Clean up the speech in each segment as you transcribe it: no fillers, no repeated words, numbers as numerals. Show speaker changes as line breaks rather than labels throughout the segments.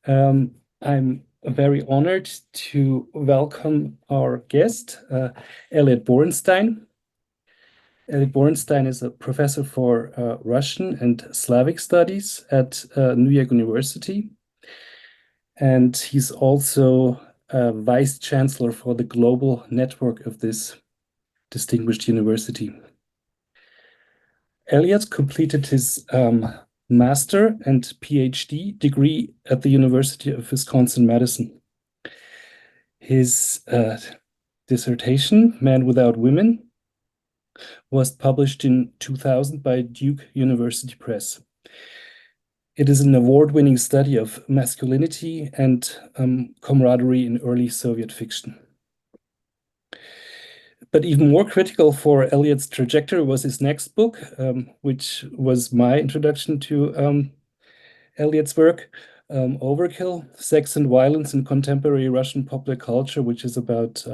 I'm very honored to welcome our guest, Eliot Borenstein. Eliot Borenstein is a professor for Russian and Slavic studies at New York University. And he's also vice chancellor for the global network of this distinguished university. Eliot completed his master and PhD degree at the University of Wisconsin-Madison. His dissertation, Man Without Women, was published in 2000 by Duke University Press. It is an award-winning study of masculinity and camaraderie in early Soviet fiction. But even more critical for Eliot's trajectory was his next book, which was my introduction to Eliot's work, Overkill, Sex and Violence in Contemporary Russian Popular Culture, which is about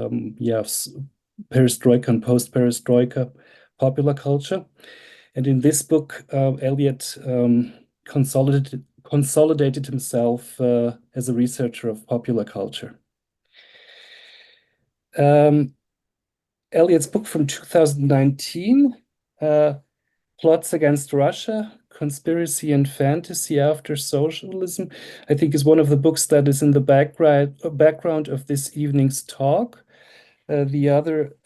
perestroika and post-perestroika popular culture. And in this book, Eliot consolidated himself as a researcher of popular culture. Eliot's book from 2019, Plots Against Russia, Conspiracy and Fantasy After Socialism, I think is one of the books that is in the background of this evening's talk. The other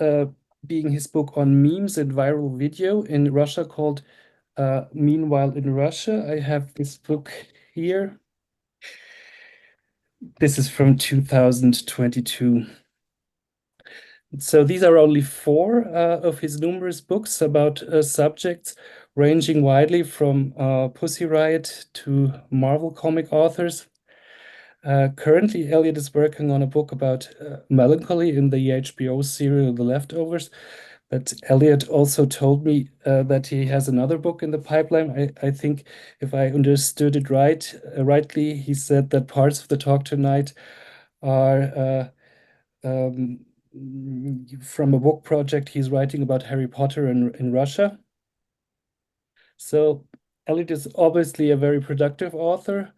being his book on memes and viral video in Russia called Meanwhile in Russia. I have this book here. This is from 2022. So these are only four of his numerous books about subjects ranging widely from Pussy Riot to Marvel comic authors. Currently, Eliot is working on a book about melancholy in the HBO serial The Leftovers. But Eliot also told me that he has another book in the pipeline. I think if I understood it rightly, he said that parts of the talk tonight are from a book project he's writing about Harry Potter in Russia. So Eliot is obviously a very productive author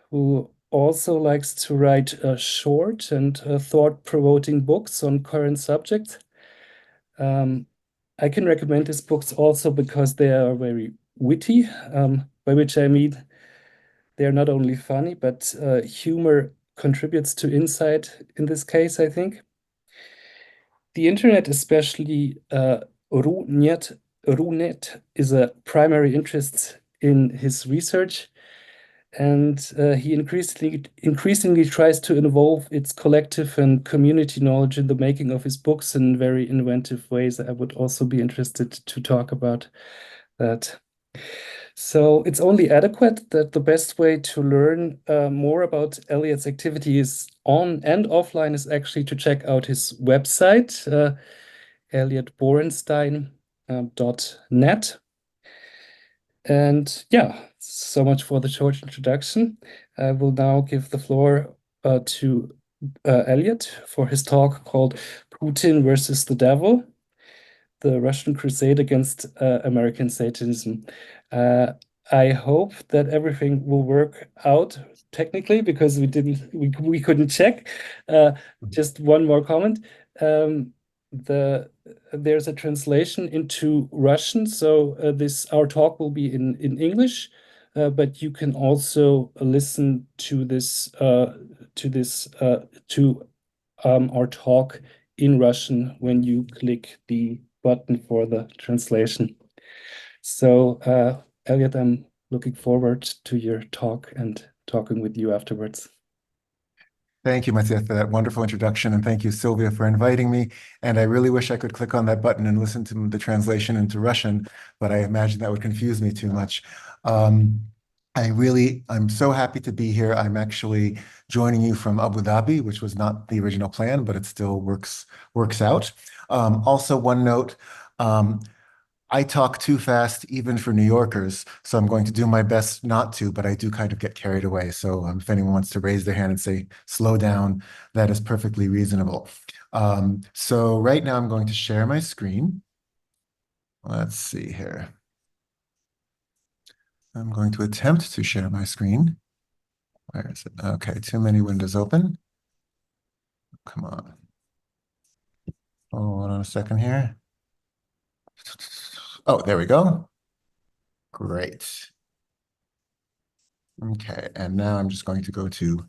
who also likes to write short and thought-provoking books on current subjects. I can recommend his books also because they are very witty, by which I mean they're not only funny, but humor contributes to insight in this case, I think. The internet, especially RuNet, is a primary interest in his research, and he increasingly tries to involve its collective and community knowledge in the making of his books in very inventive ways. I would also be interested to talk about that. So it's only adequate that the best way to learn more about Eliot's activities on and offline is actually to check out his website, eliotborenstein.net. And yeah, so much for the short introduction. I will now give the floor to Eliot for his talk called Putin versus the Devil, the Russian Crusade against American Satanism. I hope that everything will work out technically because we couldn't check. Just one more comment. There's a translation into Russian, so our talk will be in English, but you can also listen to our talk in Russian when you click the button for the translation. So, Eliot, I'm looking forward to your talk and talking with you afterwards.
Thank you, Matthias, for that wonderful introduction. And thank you, Sylvia, for inviting me. And I really wish I could click on that button and listen to the translation into Russian, but I imagine that would confuse me too much. I'm so happy to be here. I'm actually joining you from Abu Dhabi, which was not the original plan, but it still works out. Also, one note, I talk too fast, even for New Yorkers, so I'm going to do my best not to, but I do kind of get carried away. So if anyone wants to raise their hand and say, slow down, that is perfectly reasonable. So right now I'm going to share my screen. Let's see here. I'm going to attempt to share my screen. Where is it? Okay, too many windows open. Come on. Hold on a second here. Oh, there we go. Great. Okay, and now I'm just going to go to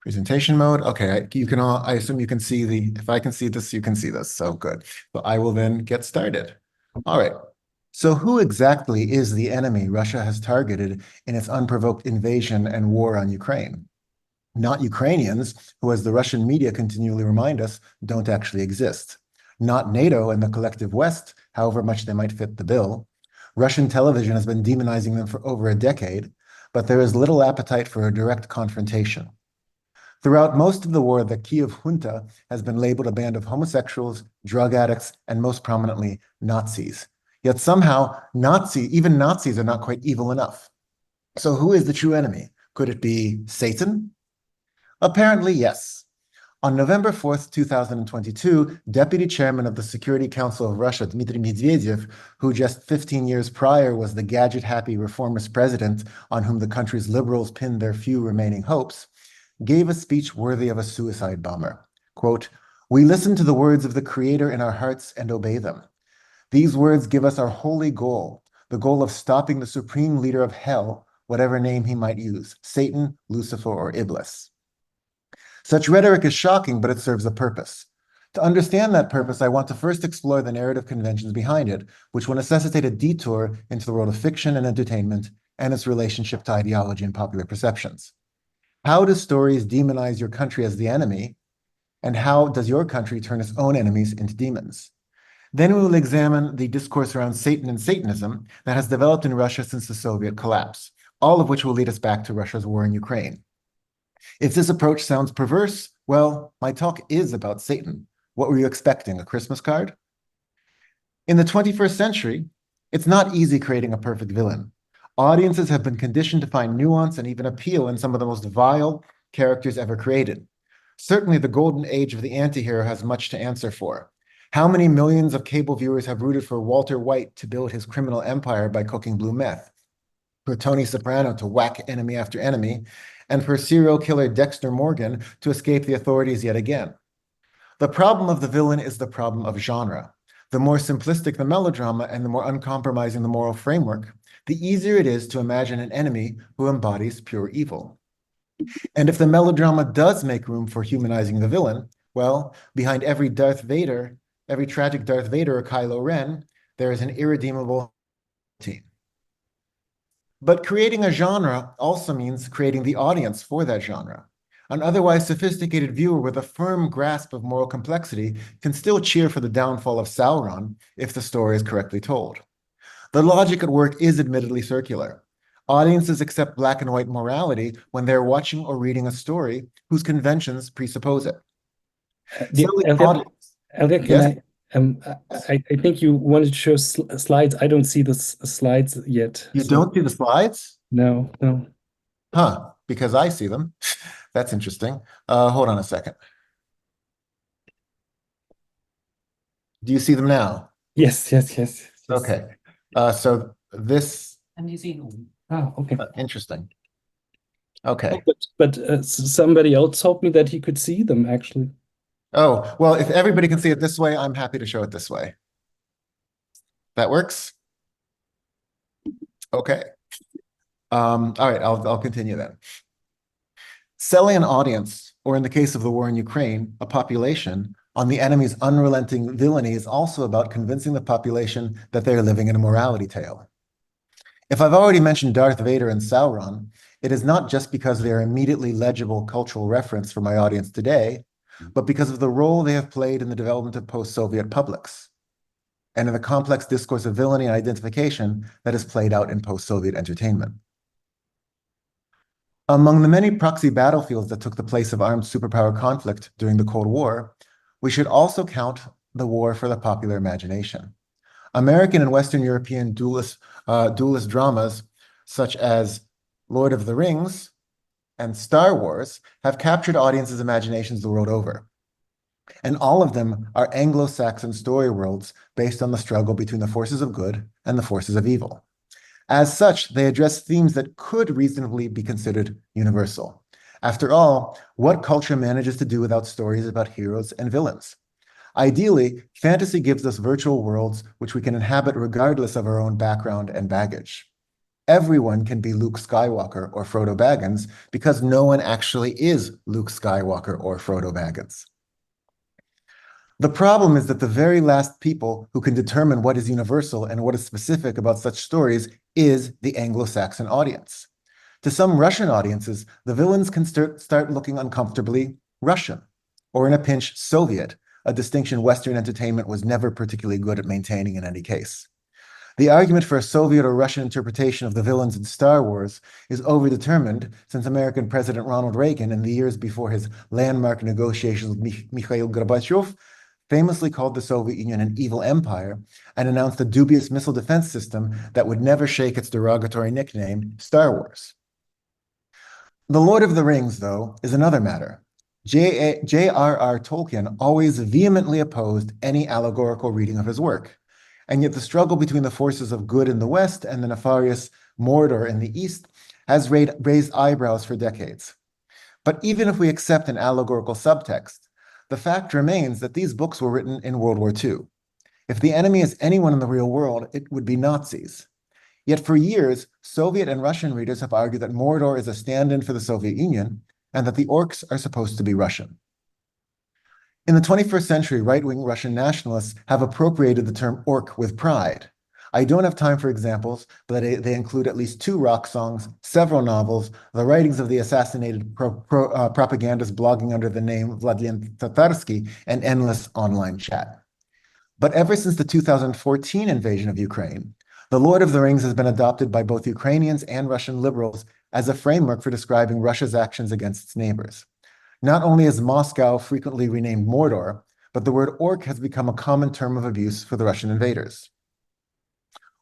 presentation mode. Okay, you can all, I assume you can see if I can see this, you can see this. So good. So I will then get started. All right. So who exactly is the enemy Russia has targeted in its unprovoked invasion and war on Ukraine? Not Ukrainians, who, as the Russian media continually remind us, don't actually exist. Not NATO and the collective West, however much they might fit the bill. Russian television has been demonizing them for over a decade, but there is little appetite for a direct confrontation. Throughout most of the war, the Kiev junta has been labeled a band of homosexuals, drug addicts, and most prominently, Nazis. Yet somehow, even Nazis are not quite evil enough. So who is the true enemy? Could it be Satan? Apparently, yes. On November 4th, 2022, Deputy Chairman of the Security Council of Russia, Dmitry Medvedev, who just 15 years prior was the gadget-happy reformist president on whom the country's liberals pinned their few remaining hopes, gave a speech worthy of a suicide bomber. Quote, "We listen to the words of the Creator in our hearts and obey them. These words give us our holy goal, the goal of stopping the supreme leader of hell, whatever name he might use, Satan, Lucifer, or Iblis." Such rhetoric is shocking, but it serves a purpose. To understand that purpose, I want to first explore the narrative conventions behind it, which will necessitate a detour into the world of fiction and entertainment and its relationship to ideology and popular perceptions. How do stories demonize your country as the enemy? And how does your country turn its own enemies into demons? Then we will examine the discourse around Satan and Satanism that has developed in Russia since the Soviet collapse, all of which will lead us back to Russia's war in Ukraine. If this approach sounds perverse, well, my talk is about Satan. What were you expecting, a Christmas card? In the 21st century, it's not easy creating a perfect villain. Audiences have been conditioned to find nuance and even appeal in some of the most vile characters ever created. Certainly, the golden age of the anti-hero has much to answer for. How many millions of cable viewers have rooted for Walter White to build his criminal empire by cooking blue meth, for Tony Soprano to whack enemy after enemy, and for serial killer Dexter Morgan to escape the authorities yet again? The problem of the villain is the problem of genre. The more simplistic the melodrama and the more uncompromising the moral framework, the easier it is to imagine an enemy who embodies pure evil. And if the melodrama does make room for humanizing the villain, well, behind every tragic Darth Vader or Kylo Ren, there is an irredeemable team. But creating a genre also means creating the audience for that genre. An otherwise sophisticated viewer with a firm grasp of moral complexity can still cheer for the downfall of Sauron if the story is correctly told. The logic at work is admittedly circular. Audiences accept black and white morality when they're watching or reading a story whose conventions presuppose it.
Elliot, can
Yes?
I think you wanted to show slides. I don't see the slides yet.
You don't see the slides?
No, no.
Huh, because I see them. That's interesting. Hold on a second. Do you see them now?
Yes.
Okay. So this.
Oh, okay.
Interesting. Okay.
Oh, but somebody else told me that he could see them actually.
Oh, well, if everybody can see it this way, I'm happy to show it this way. That works? Okay. All right, I'll continue then. Selling an audience, or in the case of the war in Ukraine, a population, on the enemy's unrelenting villainy is also about convincing the population that they are living in a morality tale. If I've already mentioned Darth Vader and Sauron, it is not just because they are immediately legible cultural reference for my audience today, but because of the role they have played in the development of post-Soviet publics and in the complex discourse of villainy and identification that is played out in post-Soviet entertainment. Among the many proxy battlefields that took the place of armed superpower conflict during the Cold War, we should also count the war for the popular imagination. American and Western European duelist dramas such as Lord of the Rings and Star Wars have captured audiences' imaginations the world over. And all of them are Anglo-Saxon story worlds based on the struggle between the forces of good and the forces of evil. As such, they address themes that could reasonably be considered universal. After all, what culture manages to do without stories about heroes and villains? Ideally, fantasy gives us virtual worlds which we can inhabit regardless of our own background and baggage. Everyone can be Luke Skywalker or Frodo Baggins because no one actually is Luke Skywalker or Frodo Baggins. The problem is that the very last people who can determine what is universal and what is specific about such stories is the Anglo-Saxon audience. To some Russian audiences, the villains can start looking uncomfortably Russian, or in a pinch, Soviet, a distinction Western entertainment was never particularly good at maintaining in any case. The argument for a Soviet or Russian interpretation of the villains in Star Wars is overdetermined since American President Ronald Reagan, in the years before his landmark negotiations with Mikhail Gorbachev, famously called the Soviet Union an evil empire and announced a dubious missile defense system that would never shake its derogatory nickname, Star Wars. The Lord of the Rings, though, is another matter. J.R.R. Tolkien always vehemently opposed any allegorical reading of his work, and yet the struggle between the forces of good in the West and the nefarious Mordor in the East has raised eyebrows for decades. But even if we accept an allegorical subtext, the fact remains that these books were written in World War II. If the enemy is anyone in the real world, it would be Nazis. Yet for years, Soviet and Russian readers have argued that Mordor is a stand-in for the Soviet Union and that the orcs are supposed to be Russian. In the 21st century, right-wing Russian nationalists have appropriated the term orc with pride. I don't have time for examples, but they include at least 2 rock songs, several novels, the writings of the assassinated propagandists blogging under the name Vladimir Tatarsky, and endless online chat. But ever since the 2014 invasion of Ukraine, The Lord of the Rings has been adopted by both Ukrainians and Russian liberals as a framework for describing Russia's actions against its neighbors. Not only is Moscow frequently renamed Mordor, but the word orc has become a common term of abuse for the Russian invaders.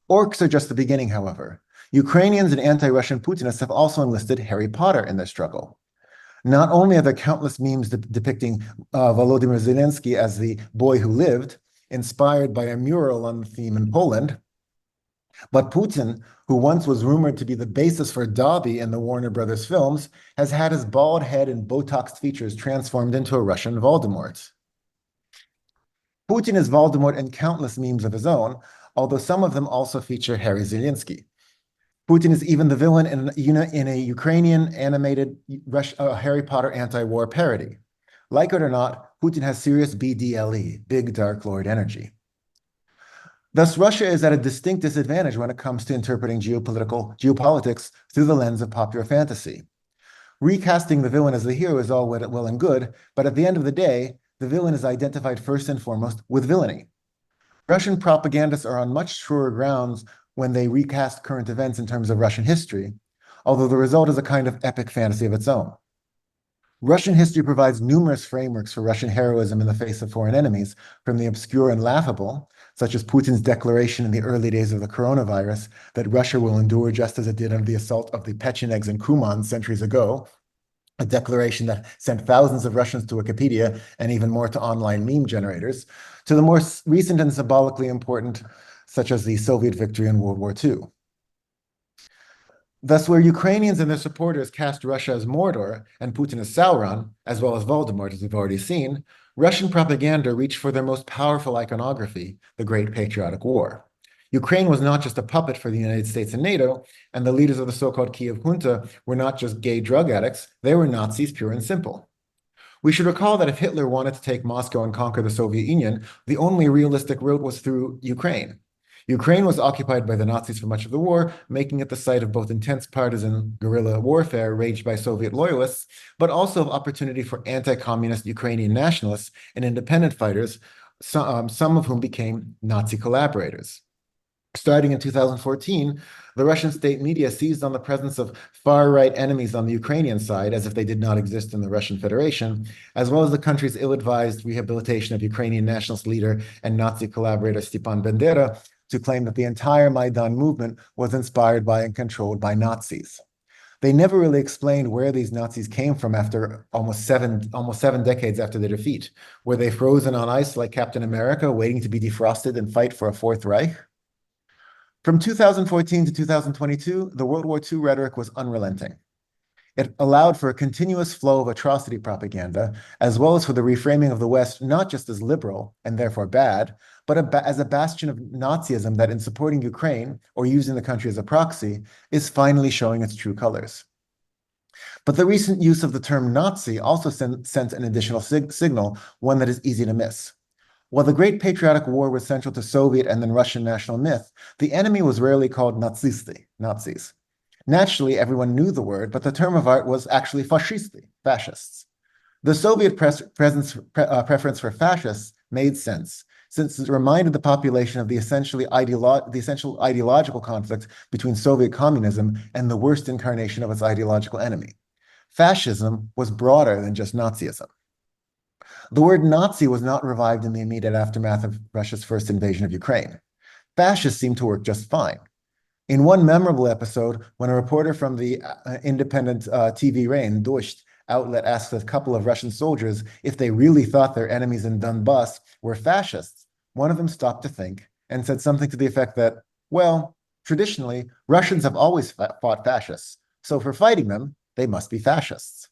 Orcs are just the beginning, however. Ukrainians and anti-Russian Putinists have also enlisted Harry Potter in their struggle. Not only are there countless memes depicting Volodymyr Zelensky as the boy who lived, inspired by a mural on the theme in Poland, but Putin, who once was rumored to be the basis for Dobby in the Warner Brothers films, has had his bald head and Botoxed features transformed into a Russian Voldemort. Putin is Voldemort in countless memes of his own, although some of them also feature Harry Zelensky. Putin is even the villain in a Ukrainian animated Harry Potter anti-war parody. Like it or not, Putin has serious BDLE, Big Dark Lord energy. Thus, Russia is at a distinct disadvantage when it comes to interpreting geopolitics through the lens of popular fantasy. Recasting the villain as the hero is all well and good, but at the end of the day, the villain is identified first and foremost with villainy. Russian propagandists are on much truer grounds when they recast current events in terms of Russian history, although the result is a kind of epic fantasy of its own. Russian history provides numerous frameworks for Russian heroism in the face of foreign enemies, from the obscure and laughable, such as Putin's declaration in the early days of the coronavirus that Russia will endure just as it did under the assault of the Pechenegs and Kumans centuries ago, a declaration that sent thousands of Russians to Wikipedia and even more to online meme generators, to the more recent and symbolically important, such as the Soviet victory in World War II. Thus, where Ukrainians and their supporters cast Russia as Mordor and Putin as Sauron, as well as Voldemort, as we've already seen, Russian propaganda reached for their most powerful iconography, the Great Patriotic War. Ukraine was not just a puppet for the United States and NATO, and the leaders of the so-called Kiev junta were not just gay drug addicts, they were Nazis pure and simple. We should recall that if Hitler wanted to take Moscow and conquer the Soviet Union, the only realistic route was through Ukraine. Ukraine was occupied by the Nazis for much of the war, making it the site of both intense partisan guerrilla warfare waged by Soviet loyalists, but also of opportunity for anti-communist Ukrainian nationalists and independent fighters, some of whom became Nazi collaborators. Starting in 2014, the Russian state media seized on the presence of far-right enemies on the Ukrainian side, as if they did not exist in the Russian Federation, as well as the country's ill-advised rehabilitation of Ukrainian nationalist leader and Nazi collaborator Stepan Bandera, to claim that the entire Maidan movement was inspired by and controlled by Nazis. They never really explained where these Nazis came from after almost seven decades after their defeat. Were they frozen on ice like Captain America, waiting to be defrosted and fight for a Fourth Reich? From 2014 to 2022, the World War II rhetoric was unrelenting. It allowed for a continuous flow of atrocity propaganda, as well as for the reframing of the West not just as liberal and therefore bad, but as a bastion of Nazism that in supporting Ukraine or using the country as a proxy is finally showing its true colors. But the recent use of the term Nazi also sent an additional signal, one that is easy to miss. While the Great Patriotic War was central to Soviet and then Russian national myth, the enemy was rarely called Nazisti, Nazis. Naturally, everyone knew the word, but the term of art was actually fascisti, fascists. The Soviet preference for fascists made sense, since it reminded the population of the essential ideological conflict between Soviet communism and the worst incarnation of its ideological enemy. Fascism was broader than just Nazism. The word Nazi was not revived in the immediate aftermath of Russia's first invasion of Ukraine. Fascists seemed to work just fine. In one memorable episode, when a reporter from the independent TV Rain, Dost outlet asked a couple of Russian soldiers if they really thought their enemies in Donbass were fascists, one of them stopped to think and said something to the effect that, well, traditionally, Russians have always fought fascists, so for fighting them, they must be fascists.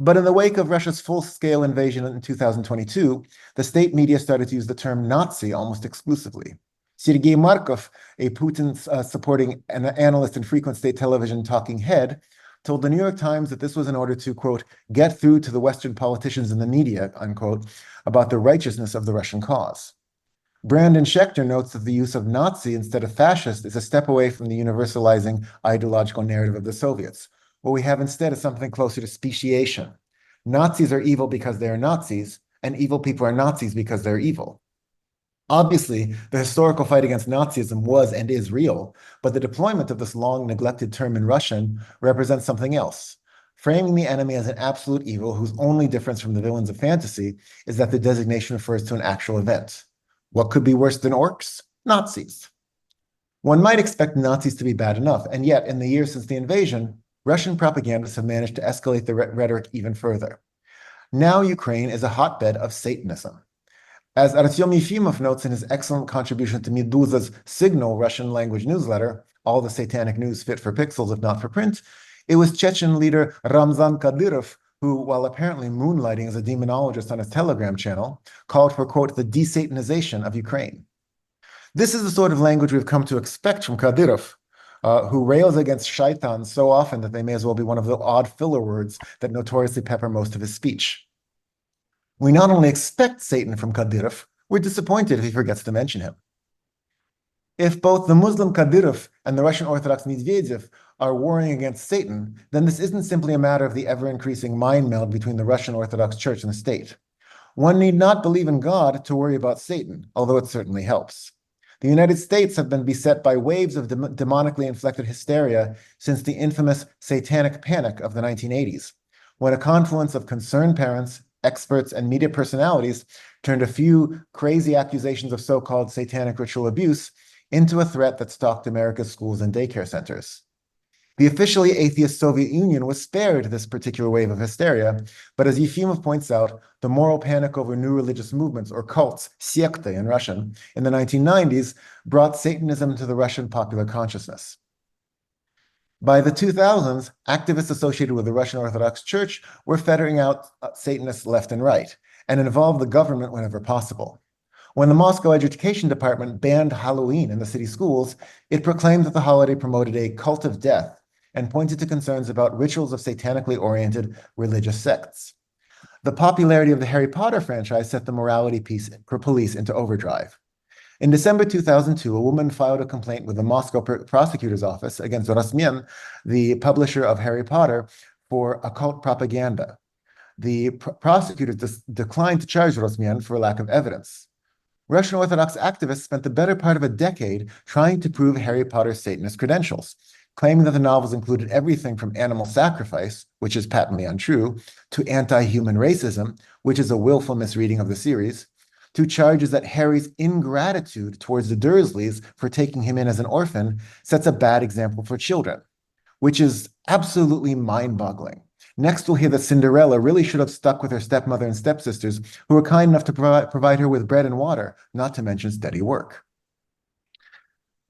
But in the wake of Russia's full-scale invasion in 2022, the state media started to use the term Nazi almost exclusively. Sergei Markov, a Putin-supporting analyst and frequent state television talking head, told the New York Times that this was in order to, quote, get through to the Western politicians and the media, unquote, about the righteousness of the Russian cause. Brandon Schechter notes that the use of Nazi instead of fascist is a step away from the universalizing ideological narrative of the Soviets. What we have instead is something closer to speciation. Nazis are evil because they are Nazis, and evil people are Nazis because they're evil. Obviously, the historical fight against Nazism was and is real, but the deployment of this long neglected term in Russian represents something else, framing the enemy as an absolute evil whose only difference from the villains of fantasy is that the designation refers to an actual event. What could be worse than orcs? Nazis. One might expect Nazis to be bad enough, and yet in the years since the invasion, Russian propagandists have managed to escalate the rhetoric even further. Now Ukraine is a hotbed of Satanism. As Artyom Yefimov notes in his excellent contribution to Meduza's Signal Russian language newsletter, all the satanic news fit for pixels if not for print, it was Chechen leader Ramzan Kadyrov who, while apparently moonlighting as a demonologist on his Telegram channel, called for, quote, the desatanization of Ukraine. This is the sort of language we've come to expect from Kadyrov, who rails against shaitan so often that they may as well be one of the odd filler words that notoriously pepper most of his speech. We not only expect Satan from Kadyrov, we're disappointed if he forgets to mention him. If both the Muslim Kadyrov and the Russian Orthodox Medvedev are warring against Satan, then this isn't simply a matter of the ever-increasing mind meld between the Russian Orthodox Church and the state. One need not believe in God to worry about Satan, although it certainly helps. The United States have been beset by waves of demonically inflected hysteria since the infamous satanic panic of the 1980s, when a confluence of concerned parents, experts, and media personalities turned a few crazy accusations of so-called satanic ritual abuse into a threat that stalked America's schools and daycare centers. The officially atheist Soviet Union was spared this particular wave of hysteria, but as Yefimov points out, the moral panic over new religious movements, or cults, sekta in Russian, in the 1990s brought Satanism into the Russian popular consciousness. By the 2000s, activists associated with the Russian Orthodox Church were ferreting out Satanists left and right, and involved the government whenever possible. When the Moscow Education Department banned Halloween in the city schools, it proclaimed that the holiday promoted a cult of death and pointed to concerns about rituals of satanically oriented religious sects. The popularity of the Harry Potter franchise set the morality police into overdrive. In December 2002, a woman filed a complaint with the Moscow prosecutor's office against Rosmyen, the publisher of Harry Potter, for occult propaganda. The prosecutors declined to charge Rosmyen for lack of evidence. Russian Orthodox activists spent the better part of a decade trying to prove Harry Potter's Satanist credentials, claiming that the novels included everything from animal sacrifice, which is patently untrue, to anti-human racism, which is a willful misreading of the series, to charges that Harry's ingratitude towards the Dursleys for taking him in as an orphan sets a bad example for children, which is absolutely mind-boggling. Next, we'll hear that Cinderella really should have stuck with her stepmother and stepsisters, who were kind enough to provide her with bread and water, not to mention steady work.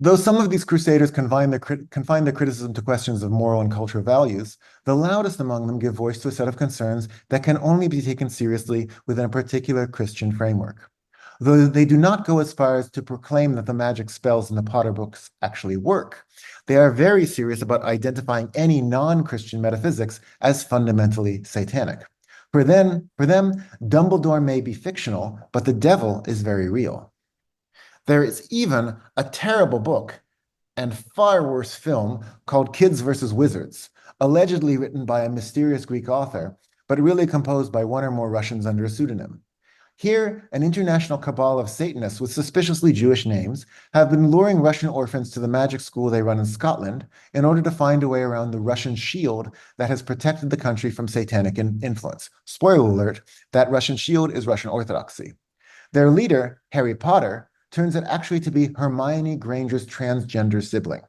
Though some of these crusaders confine their criticism to questions of moral and cultural values, the loudest among them give voice to a set of concerns that can only be taken seriously within a particular Christian framework. Though they do not go as far as to proclaim that the magic spells in the Potter books actually work, they are very serious about identifying any non-Christian metaphysics as fundamentally satanic. For them, Dumbledore may be fictional, but the devil is very real. There is even a terrible book and far worse film called Kids vs. Wizards, allegedly written by a mysterious Greek author, but really composed by one or more Russians under a pseudonym. Here, an international cabal of Satanists with suspiciously Jewish names have been luring Russian orphans to the magic school they run in Scotland in order to find a way around the Russian shield that has protected the country from satanic influence. Spoiler alert, that Russian shield is Russian Orthodoxy. Their leader, Harry Potter, turns out actually to be Hermione Granger's transgender sibling.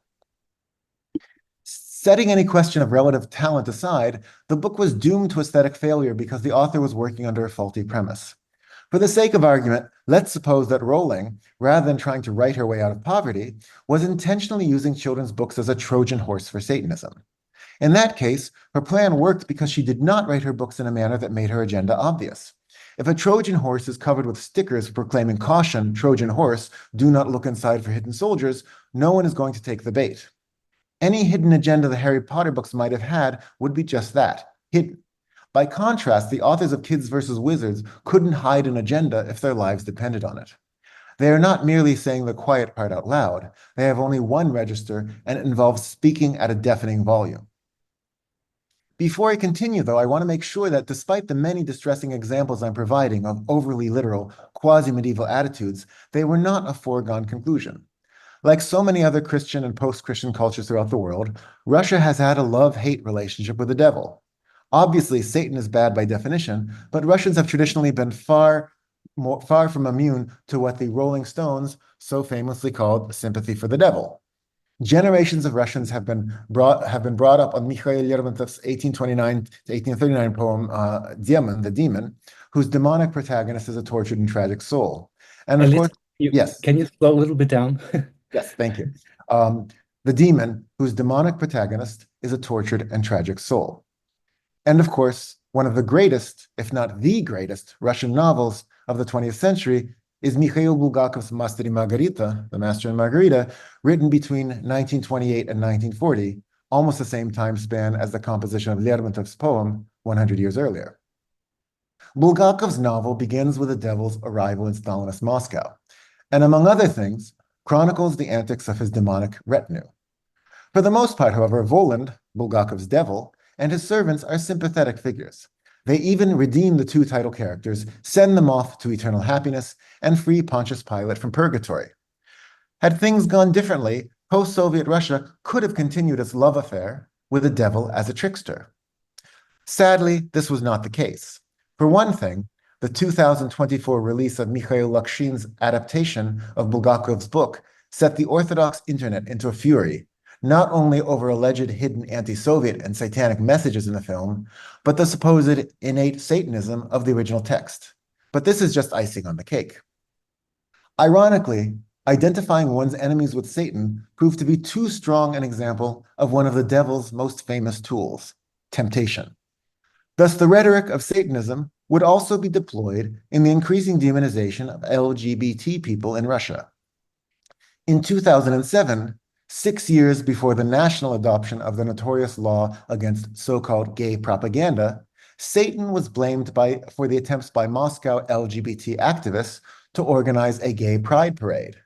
Setting any question of relative talent aside, the book was doomed to aesthetic failure because the author was working under a faulty premise. For the sake of argument, let's suppose that Rowling, rather than trying to write her way out of poverty, was intentionally using children's books as a Trojan horse for Satanism. In that case, her plan worked because she did not write her books in a manner that made her agenda obvious. If a Trojan horse is covered with stickers proclaiming caution, Trojan horse, do not look inside for hidden soldiers, no one is going to take the bait. Any hidden agenda the Harry Potter books might have had would be just that, hidden. By contrast, the authors of Kids vs. Wizards couldn't hide an agenda if their lives depended on it. They are not merely saying the quiet part out loud. They have only one register, and it involves speaking at a deafening volume. Before I continue, though, I want to make sure that despite the many distressing examples I'm providing of overly literal, quasi-medieval attitudes, they were not a foregone conclusion. Like so many other Christian and post-Christian cultures throughout the world, Russia has had a love-hate relationship with the devil. Obviously, Satan is bad by definition, but Russians have traditionally been far from immune to what the Rolling Stones so famously called sympathy for the devil. Generations of Russians have been brought up on Mikhail Lermontov's 1829 to 1839 poem, Demon, the Demon, whose demonic protagonist is a tortured and tragic soul. And of course, yes.
Can you slow a little bit down?
Yes, thank you. The demon, whose demonic protagonist is a tortured and tragic soul. And of course, one of the greatest, if not the greatest, Russian novels of the 20th century is Mikhail Bulgakov's Master and Margarita, The Master and Margarita, written between 1928 and 1940, almost the same time span as the composition of Lermontov's poem 100 years earlier. Bulgakov's novel begins with the devil's arrival in Stalinist Moscow, and among other things, chronicles the antics of his demonic retinue. For the most part, however, Voland, Bulgakov's devil, and his servants are sympathetic figures. They even redeem the two title characters, send them off to eternal happiness, and free Pontius Pilate from purgatory. Had things gone differently, post-Soviet Russia could have continued its love affair with the devil as a trickster. Sadly, this was not the case. For one thing, the 2024 release of Mikhail Lakshin's adaptation of Bulgakov's book set the Orthodox internet into a fury, not only over alleged hidden anti-Soviet and satanic messages in the film, but the supposed innate Satanism of the original text. But this is just icing on the cake. Ironically, identifying one's enemies with Satan proved to be too strong an example of one of the devil's most famous tools, temptation. Thus, the rhetoric of Satanism would also be deployed in the increasing demonization of LGBT people in Russia. In 2007, 6 years before the national adoption of the notorious law against so-called gay propaganda, Satan was blamed for the attempts by Moscow LGBT activists to organize a gay pride parade.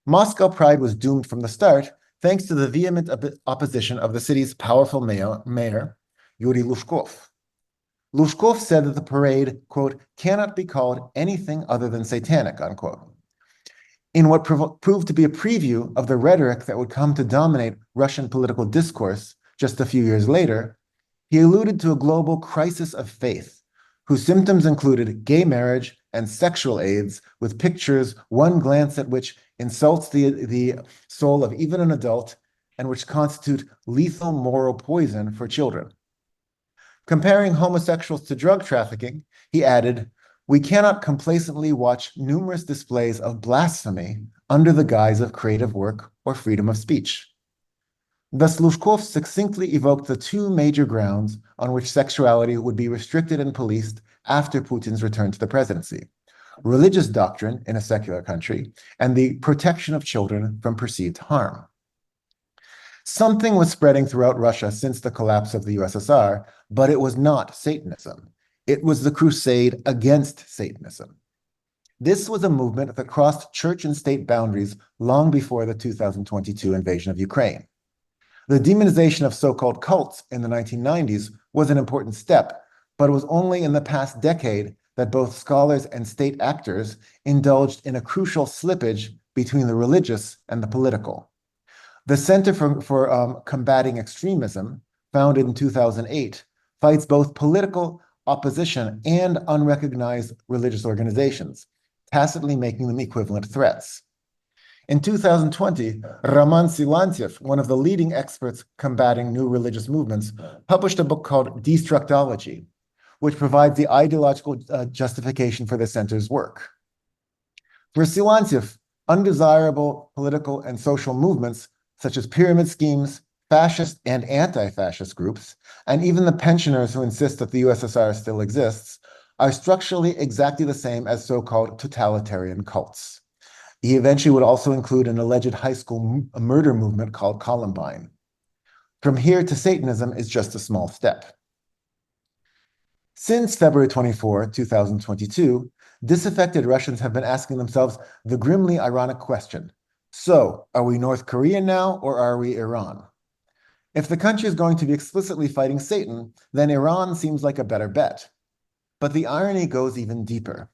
Moscow Pride was doomed from the start thanks to the vehement opposition of the city's powerful mayor, Yuri Lushkov. Lushkov said that the parade, quote, cannot be called anything other than satanic, unquote. In what proved to be a preview of the rhetoric that would come to dominate Russian political discourse just a few years later, he alluded to a global crisis of faith, whose symptoms included gay marriage and sexual aids, with pictures, one glance at which insults the soul of even an adult, and which constitute lethal moral poison for children. Comparing homosexuals to drug trafficking, he added, "We cannot complacently watch numerous displays of blasphemy under the guise of creative work or freedom of speech. Thus, Luzhkov succinctly evoked the two major grounds on which sexuality would be restricted and policed after Putin's return to the presidency: religious doctrine in a secular country and the protection of children from perceived harm. Something was spreading throughout Russia since the collapse of the USSR, but it was not Satanism. It was the crusade against Satanism. This was a movement that crossed church and state boundaries long before the 2022 invasion of Ukraine. The demonization of so-called cults in the 1990s was an important step, but it was only in the past decade that both scholars and state actors indulged in a crucial slippage between the religious and the political. The Center for Combating Extremism, founded in 2008, fights both political opposition and unrecognized religious organizations, tacitly making them equivalent threats. In 2020, Roman Silantiev, one of the leading experts combating new religious movements, published a book called Destructology, which provides the ideological justification for the center's work. For Silantiev, undesirable political and social movements, such as pyramid schemes, fascist and anti-fascist groups, and even the pensioners who insist that the USSR still exists, are structurally exactly the same as so-called totalitarian cults. He eventually would also include an alleged high school murder movement called Columbine. From here to Satanism is just a small step. Since February 24, 2022, disaffected Russians have been asking themselves the grimly ironic question: so, are we North Korea now, or are we Iran? If the country is going to be explicitly fighting Satan, then Iran seems like a better bet. But the irony goes even deeper.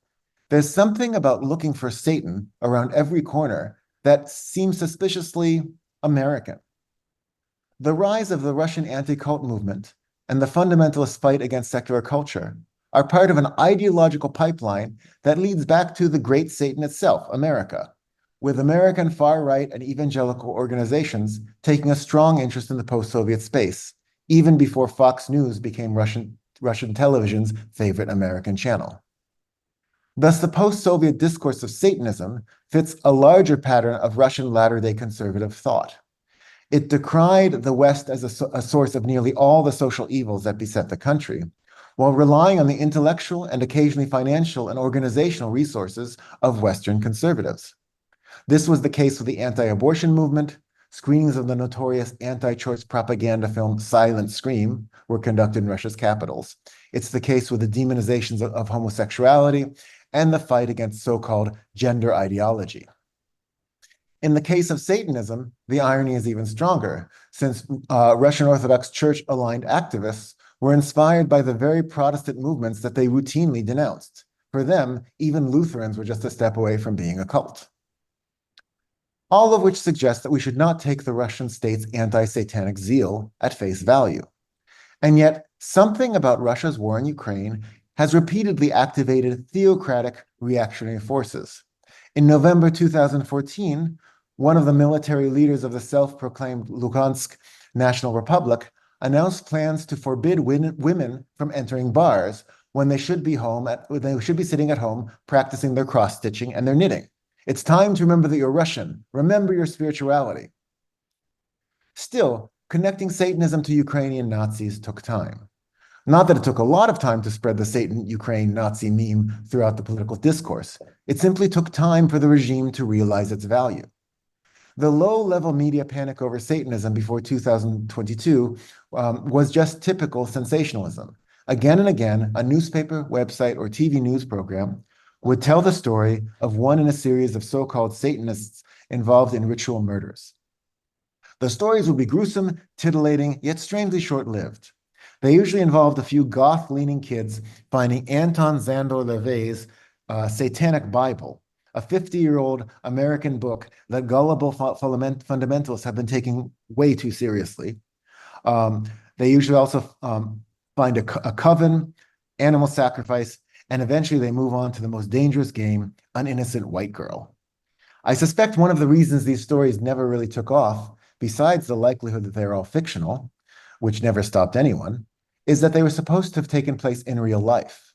There's something about looking for Satan around every corner that seems suspiciously American. The rise of the Russian anti-cult movement and the fundamentalist fight against secular culture are part of an ideological pipeline that leads back to the great Satan itself, America, with American far-right and evangelical organizations taking a strong interest in the post-Soviet space, even before Fox News became Russian television's favorite American channel. Thus, the post-Soviet discourse of Satanism fits a larger pattern of Russian latter-day conservative thought. It decried the West as a source of nearly all the social evils that beset the country, while relying on the intellectual and occasionally financial and organizational resources of Western conservatives. This was the case with the anti-abortion movement. Screenings of the notorious anti-choice propaganda film Silent Scream were conducted in Russia's capitals. It's the case with the demonizations of homosexuality and the fight against so-called gender ideology. In the case of Satanism, the irony is even stronger, since Russian Orthodox Church-aligned activists were inspired by the very Protestant movements that they routinely denounced. For them, even Lutherans were just a step away from being a cult. All of which suggests that we should not take the Russian state's anti-satanic zeal at face value. And yet, something about Russia's war in Ukraine has repeatedly activated theocratic reactionary forces. In November 2014, one of the military leaders of the self-proclaimed Lugansk National Republic announced plans to forbid women from entering bars when they should be sitting at home practicing their cross-stitching and their knitting. It's time to remember that you're Russian. Remember your spirituality. Still, connecting Satanism to Ukrainian Nazis took time. Not that it took a lot of time to spread the Satan Ukraine Nazi meme throughout the political discourse. It simply took time for the regime to realize its value. The low-level media panic over Satanism before 2022 was just typical sensationalism. Again and again, a newspaper, website, or TV news program would tell the story of one in a series of so-called Satanists involved in ritual murders. The stories would be gruesome, titillating, yet strangely short-lived. They usually involved a few goth-leaning kids finding Anton Szandor LaVey's Satanic Bible, a 50-year-old American book that gullible fundamentalists have been taking way too seriously. They usually also find a coven, animal sacrifice, and eventually they move on to the most dangerous game, an innocent white girl. I suspect one of the reasons these stories never really took off, besides the likelihood that they're all fictional, which never stopped anyone, is that they were supposed to have taken place in real life.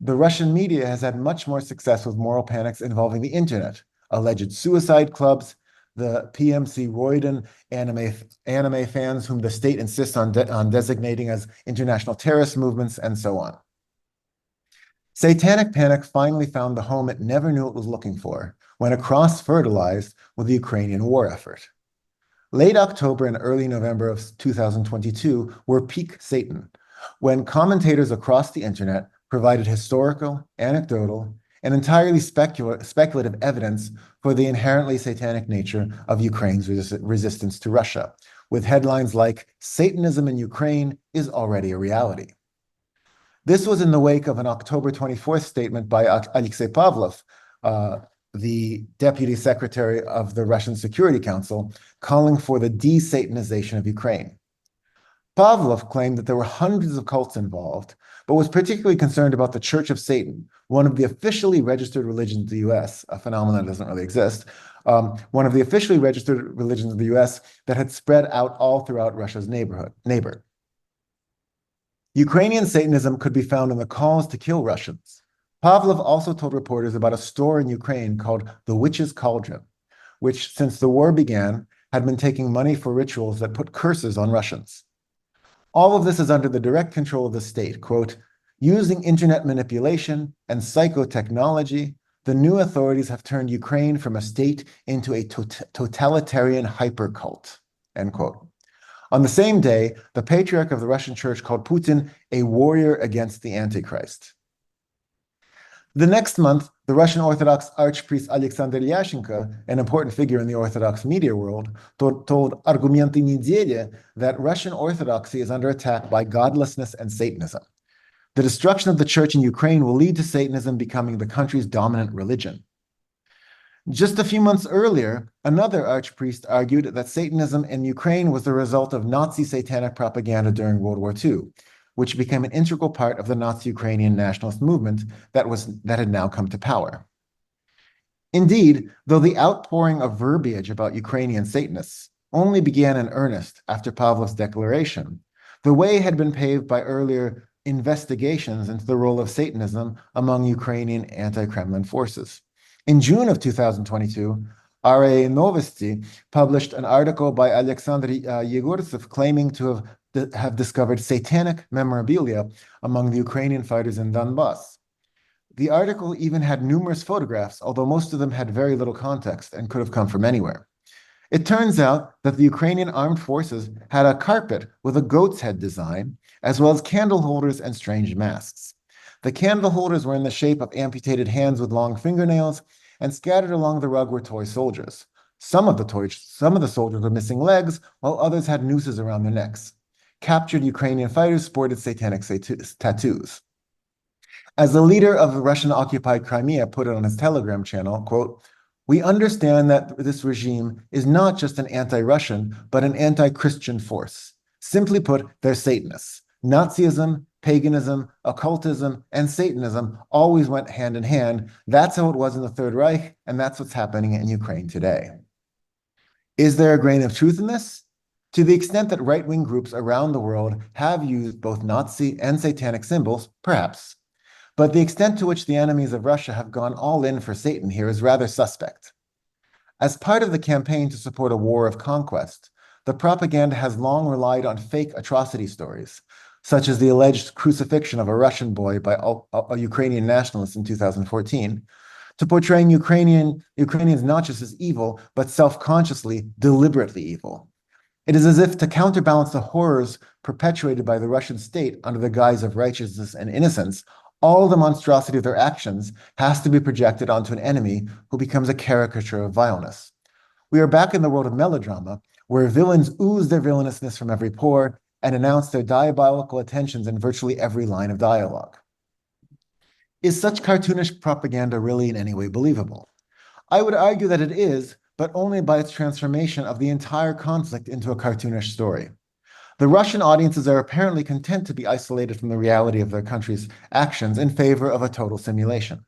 The Russian media has had much more success with moral panics involving the internet, alleged suicide clubs, the PMC Royden anime fans whom the state insists on designating as international terrorist movements, and so on. Satanic panic finally found the home it never knew it was looking for when it cross-fertilized with the Ukrainian war effort. Late October and early November of 2022 were peak Satan, when commentators across the internet provided historical, anecdotal, and entirely speculative evidence for the inherently satanic nature of Ukraine's resistance to Russia, with headlines like, "Satanism in Ukraine is already a reality." This was in the wake of an October 24th statement by Alexei Pavlov, the deputy secretary of the Russian Security Council, calling for the de-Satanization of Ukraine. Pavlov claimed that there were hundreds of cults involved, but was particularly concerned about the Church of Satan, one of the officially registered religions of the US, a phenomenon that doesn't really exist, one of the officially registered religions of the US that had spread out all throughout Russia's neighbor. Ukrainian Satanism could be found in the calls to kill Russians. Pavlov also told reporters about a store in Ukraine called the Witch's Cauldron, which, since the war began, had been taking money for rituals that put curses on Russians. All of this is under the direct control of the state, quote, "Using internet manipulation and psychotechnology, the new authorities have turned Ukraine from a state into a totalitarian hypercult," end quote. On the same day, the patriarch of the Russian church called Putin a warrior against the Antichrist. The next month, the Russian Orthodox archpriest Alexander Yashenko, an important figure in the Orthodox media world, told Argumenty Nedeli that Russian Orthodoxy is under attack by godlessness and Satanism. The destruction of the church in Ukraine will lead to Satanism becoming the country's dominant religion. Just a few months earlier, another archpriest argued that Satanism in Ukraine was the result of Nazi satanic propaganda during World War II, which became an integral part of the Nazi Ukrainian nationalist movement that had now come to power. Indeed, though the outpouring of verbiage about Ukrainian Satanists only began in earnest after Pavlov's declaration, the way had been paved by earlier investigations into the role of Satanism among Ukrainian anti-Kremlin forces. In June of 2022, RA Novosti published an article by Alexander Yegortsev claiming to have discovered satanic memorabilia among the Ukrainian fighters in Donbass. The article even had numerous photographs, although most of them had very little context and could have come from anywhere. It turns out that the Ukrainian armed forces had a carpet with a goat's head design, as well as candle holders and strange masks. The candle holders were in the shape of amputated hands with long fingernails, and scattered along the rug were toy soldiers. Some of the soldiers were missing legs, while others had nooses around their necks. Captured Ukrainian fighters sported satanic tattoos. As the leader of the Russian-occupied Crimea put it on his Telegram channel, quote, "We understand that this regime is not just an anti-Russian, but an anti-Christian force. Simply put, they're Satanists. Nazism, paganism, occultism, and Satanism always went hand in hand. That's how it was in the Third Reich, and that's what's happening in Ukraine today." Is there a grain of truth in this? To the extent that right-wing groups around the world have used both Nazi and satanic symbols, perhaps. But the extent to which the enemies of Russia have gone all in for Satan here is rather suspect. As part of the campaign to support a war of conquest, the propaganda has long relied on fake atrocity stories, such as the alleged crucifixion of a Russian boy by a Ukrainian nationalist in 2014, to portraying Ukrainians not just as evil, but self-consciously, deliberately evil. It is as if to counterbalance the horrors perpetuated by the Russian state under the guise of righteousness and innocence, all the monstrosity of their actions has to be projected onto an enemy who becomes a caricature of vileness. We are back in the world of melodrama, where villains ooze their villainousness from every pore and announce their diabolical intentions in virtually every line of dialogue. Is such cartoonish propaganda really in any way believable? I would argue that it is, but only by its transformation of the entire conflict into a cartoonish story. The Russian audiences are apparently content to be isolated from the reality of their country's actions in favor of a total simulation.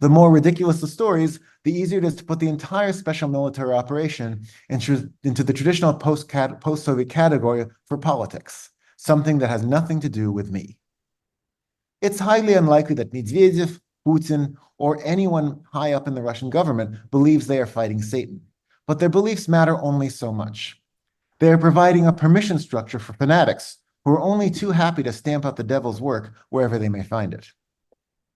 The more ridiculous the stories, the easier it is to put the entire special military operation into the traditional post-Soviet category for politics, something that has nothing to do with me. It's highly unlikely that Medvedev Putin, or anyone high up in the Russian government believes they are fighting Satan. But their beliefs matter only so much. They are providing a permission structure for fanatics who are only too happy to stamp out the devil's work wherever they may find it.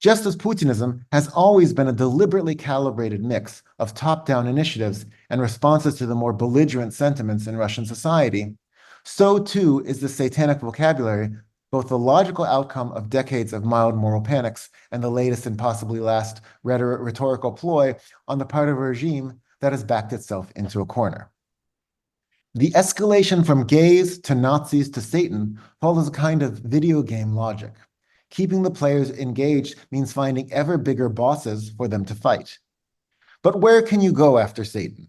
Just as Putinism has always been a deliberately calibrated mix of top-down initiatives and responses to the more belligerent sentiments in Russian society, so too is the satanic vocabulary both the logical outcome of decades of mild moral panics and the latest and possibly last rhetorical ploy on the part of a regime that has backed itself into a corner. The escalation from gays to Nazis to Satan follows a kind of video game logic. Keeping the players engaged means finding ever bigger bosses for them to fight. But where can you go after Satan?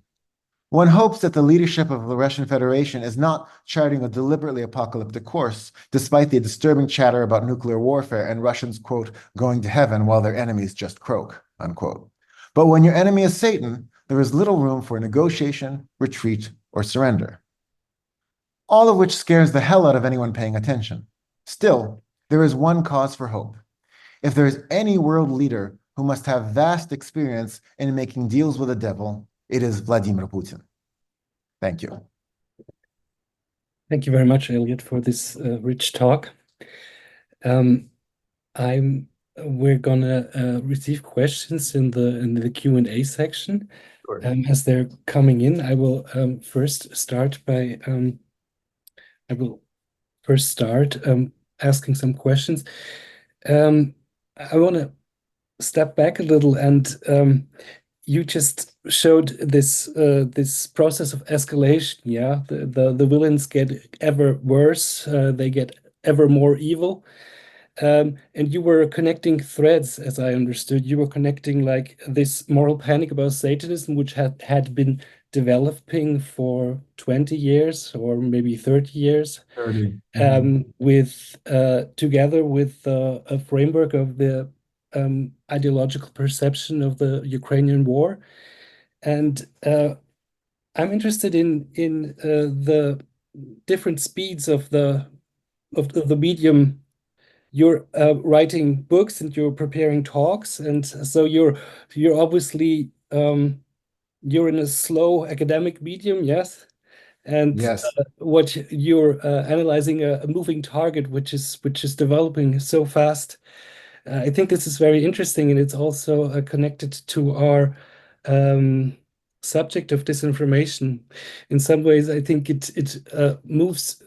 One hopes that the leadership of the Russian Federation is not charting a deliberately apocalyptic course, despite the disturbing chatter about nuclear warfare and Russians, quote, going to heaven while their enemies just croak, unquote. But when your enemy is Satan, there is little room for negotiation, retreat, or surrender. All of which scares the hell out of anyone paying attention. Still, there is one cause for hope. If there is any world leader who must have vast experience in making deals with the devil, it is Vladimir Putin. Thank you.
Thank you very much, Eliot, for this rich talk. We're gonna receive questions in the Q&A section.
Sure.
As they're coming in. I will first start asking some questions. I want to step back a little, and you just showed this process of escalation. Yeah, the villains get ever worse. They get ever more evil. And you were connecting threads, as I understood. You were connecting like this moral panic about Satanism, which had been developing for 20 years or maybe 30 years,
30.
with together with a framework of the ideological perception of the Ukrainian war. And I'm interested in the different speeds of the medium. You're writing books and you're preparing talks, and so you're obviously you're in a slow academic medium, yes, and
Yes.
what you're analyzing a moving target which is developing so fast. I think this is very interesting, and it's also connected to our subject of disinformation. In some ways, I think it moves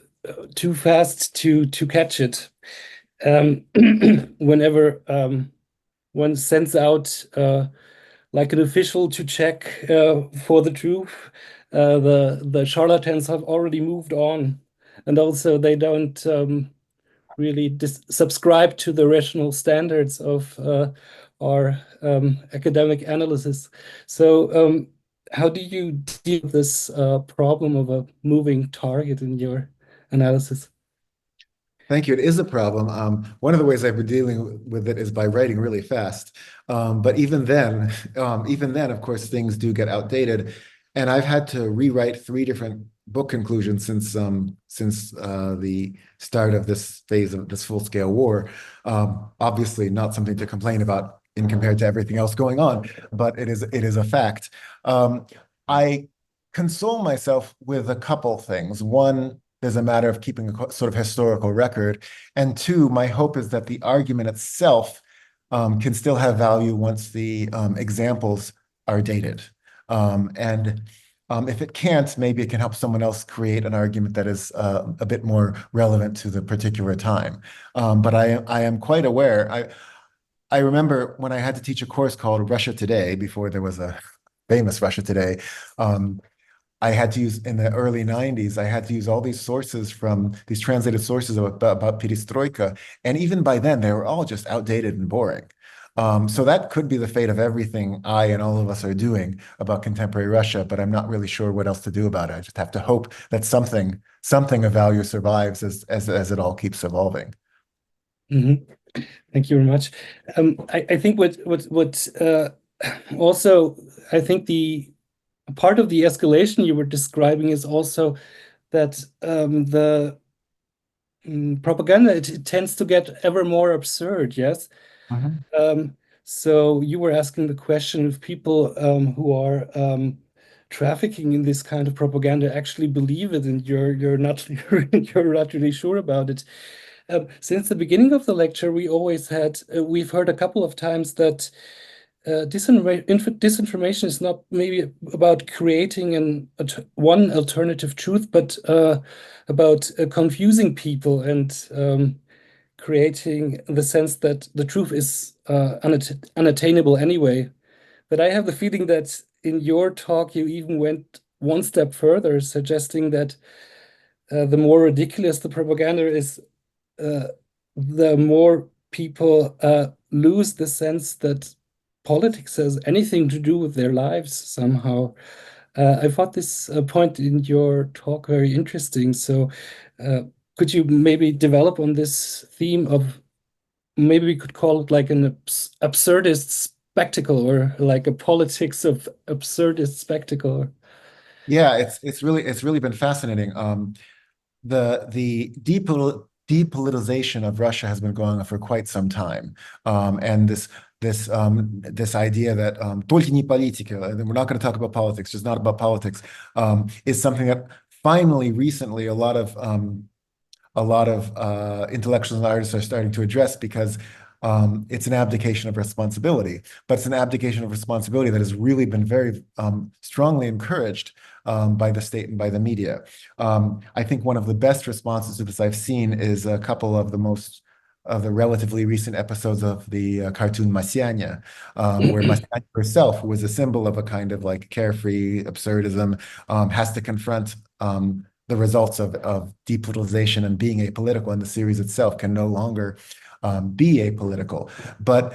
too fast to catch it. Whenever one sends out like an official to check for the truth, the charlatans have already moved on, and also they don't really subscribe to the rational standards of our academic analysis. So how do you deal with this problem of a moving target in your analysis?
Thank you. It is a problem. One of the ways I've been dealing with it is by writing really fast. But even then, of course, things do get outdated. And I've had to rewrite 3 different book conclusions since the start of this phase of this full-scale war. Obviously, not something to complain about in compared to everything else going on, but it is a fact. I console myself with a couple things. One, there's a matter of keeping a sort of historical record. And 2, my hope is that the argument itself can still have value once the examples are dated. If it can't, maybe it can help someone else create an argument that is a bit more relevant to the particular time. But I am quite aware. I remember when I had to teach a course called Russia Today, before there was a famous Russia Today, I had to use, in the early 90s, I had to use all these sources from these translated sources about perestroika. And even by then, they were all just outdated and boring. So that could be the fate of everything I and all of us are doing about contemporary Russia, but I'm not really sure what else to do about it. I just have to hope that something of value survives as it all keeps evolving.
Mm-hmm. Thank you very much. I think what also, I think the part of the escalation you were describing is also that the propaganda, it tends to get ever more absurd, yes?
Mhm.
So you were asking the question if people who are trafficking in this kind of propaganda actually believe it, and you're not you're not really sure about it. Since the beginning of the lecture, we've heard a couple of times that disinformation is not maybe about creating one alternative truth, but about confusing people and creating the sense that the truth is unattainable anyway. But I have the feeling that in your talk, you even went one step further, suggesting that the more ridiculous the propaganda is, uh, the more people lose the sense that politics has anything to do with their lives somehow. I thought this point in your talk very interesting. So, uh, could you maybe develop on this theme of maybe we could call it like an absurdist spectacle or like a politics of absurdist spectacle?
Yeah, it's really been fascinating. The depoliticization of Russia has been going on for quite some time, and this idea that только не политика, and we're not going to talk about politics, just not about politics, is something that finally recently a lot of intellectuals and artists are starting to address because it's an abdication of responsibility. But it's an abdication of responsibility that has really been very strongly encouraged by the state and by the media. I think one of the best responses to this I've seen is a couple of the relatively recent episodes of the cartoon Masyanya, where Masyanya herself, who was a symbol of a kind of like carefree absurdism, has to confront the results of depoliticization and being apolitical, and the series itself can no longer be apolitical. But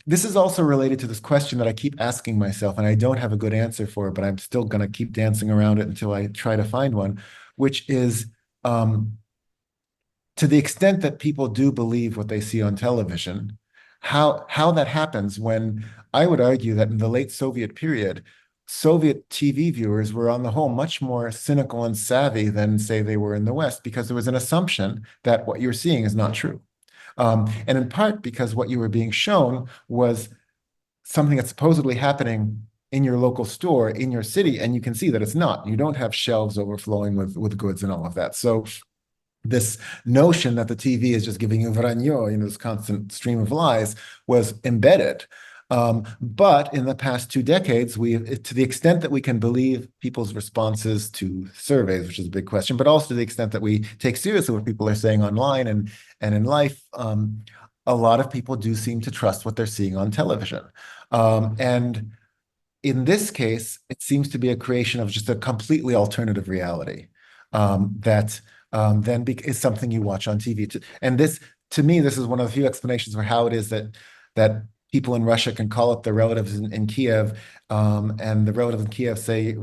this is also related to this question that I keep asking myself, and I don't have a good answer for it, but I'm still going to keep dancing around it until I try to find one, which is to the extent that people do believe what they see on television, how that happens when I would argue that in the late Soviet period, Soviet TV viewers were on the whole much more cynical and savvy than, say, they were in the West, because there was an assumption that what you're seeing is not true. And in part because what you were being shown was something that's supposedly happening in your local store, in your city, and you can see that it's not. You don't have shelves overflowing with goods and all of that. So this notion that the TV is just giving you vranyo, this constant stream of lies, was embedded. But in the past 2 decades, to the extent that we can believe people's responses to surveys, which is a big question, but also to the extent that we take seriously what people are saying online and in life, a lot of people do seem to trust what they're seeing on television. And in this case, it seems to be a creation of just a completely alternative reality that then is something you watch on TV. And this, to me, this is one of the few explanations for how it is that people in Russia can call up their relatives in Kiev, and the relatives in Kiev say,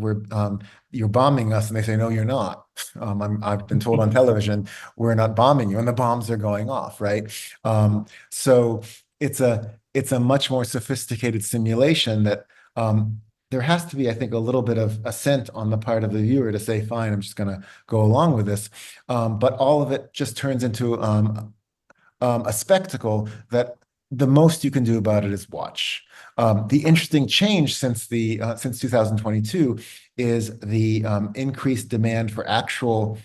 "You're bombing us," and they say, "No, you're not. I've been told on television we're not bombing you," and the bombs are going off, right? So it's a much more sophisticated simulation that there has to be, I think, a little bit of assent on the part of the viewer to say, fine, I'm just going to go along with this. But all of it just turns into a spectacle that the most you can do about it is watch. The interesting change since 2022 is the increased demand for actual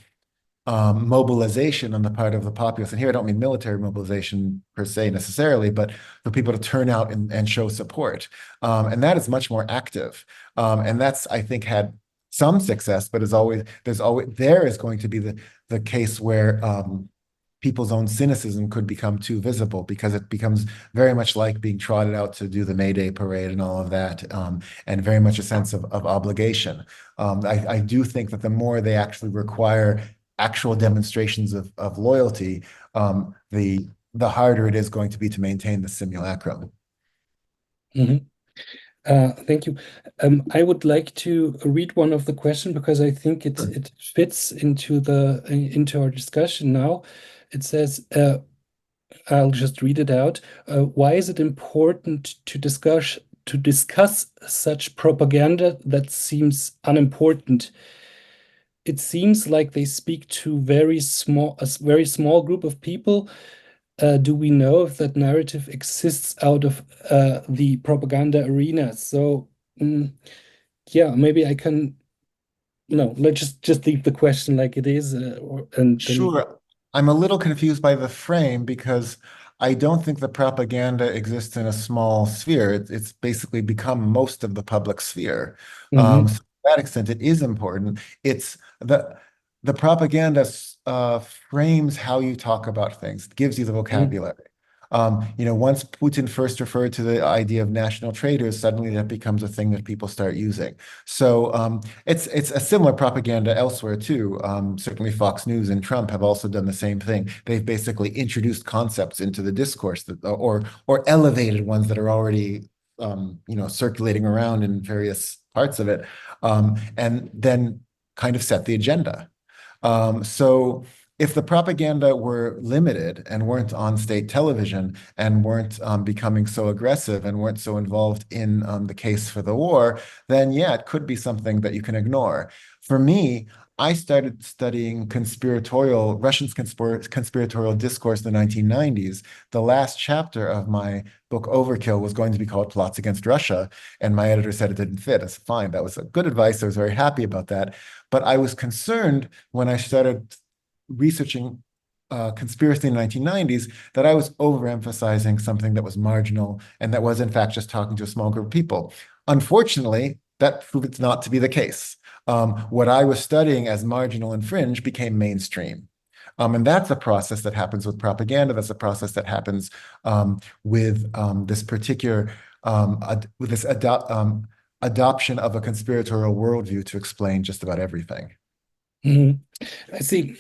mobilization on the part of the populace. And here I don't mean military mobilization per se necessarily, but for people to turn out and show support. And that is much more active. And that's, I think, had some success, but there is going to be the case where people's own cynicism could become too visible, because it becomes very much like being trotted out to do the May Day parade and all of that, and very much a sense of obligation. I do think that the more they actually require actual demonstrations of loyalty, the harder it is going to be to maintain the simulacrum.
Mm-hmm. Thank you. I would like to read one of the questions because I think it fits into our discussion now. It says, I'll just read it out. Why is it important to discuss such propaganda that seems unimportant? It seems like they speak to a very small group of people, do we know if that narrative exists out of the propaganda arena? So, yeah, maybe I can, let's just leave the question like it is, and then.
Sure. I'm a little confused by the frame because I don't think the propaganda exists in a small sphere. It's basically become most of the public sphere.
Mhm.
So to that extent, it is important. It's the propaganda frames how you talk about things, gives you the
Mhm.
vocabulary. Once Putin first referred to the idea of national traitors, suddenly that becomes a thing that people start using. So it's a similar propaganda elsewhere too. Certainly Fox News and Trump have also done the same thing. They've basically introduced concepts into the discourse or elevated ones that are already circulating around in various parts of it, and then kind of set the agenda. So if the propaganda were limited and weren't on state television and weren't becoming so aggressive and weren't so involved in the case for the war, then yeah, it could be something that you can ignore. For me, I started studying conspiratorial discourse in the 1990s. The last chapter of my book Overkill was going to be called Plots Against Russia, and my editor said it didn't fit. I said, fine, that was a good advice. I was very happy about that. But I was concerned when I started researching conspiracy in the 1990s that I was overemphasizing something that was marginal and that was, in fact, just talking to a small group of people. Unfortunately, that proved not to be the case. What I was studying as marginal and fringe became mainstream. And that's a process that happens with propaganda. That's a process that happens with this particular with this adoption of a conspiratorial worldview to explain just about everything.
Mhm. I see.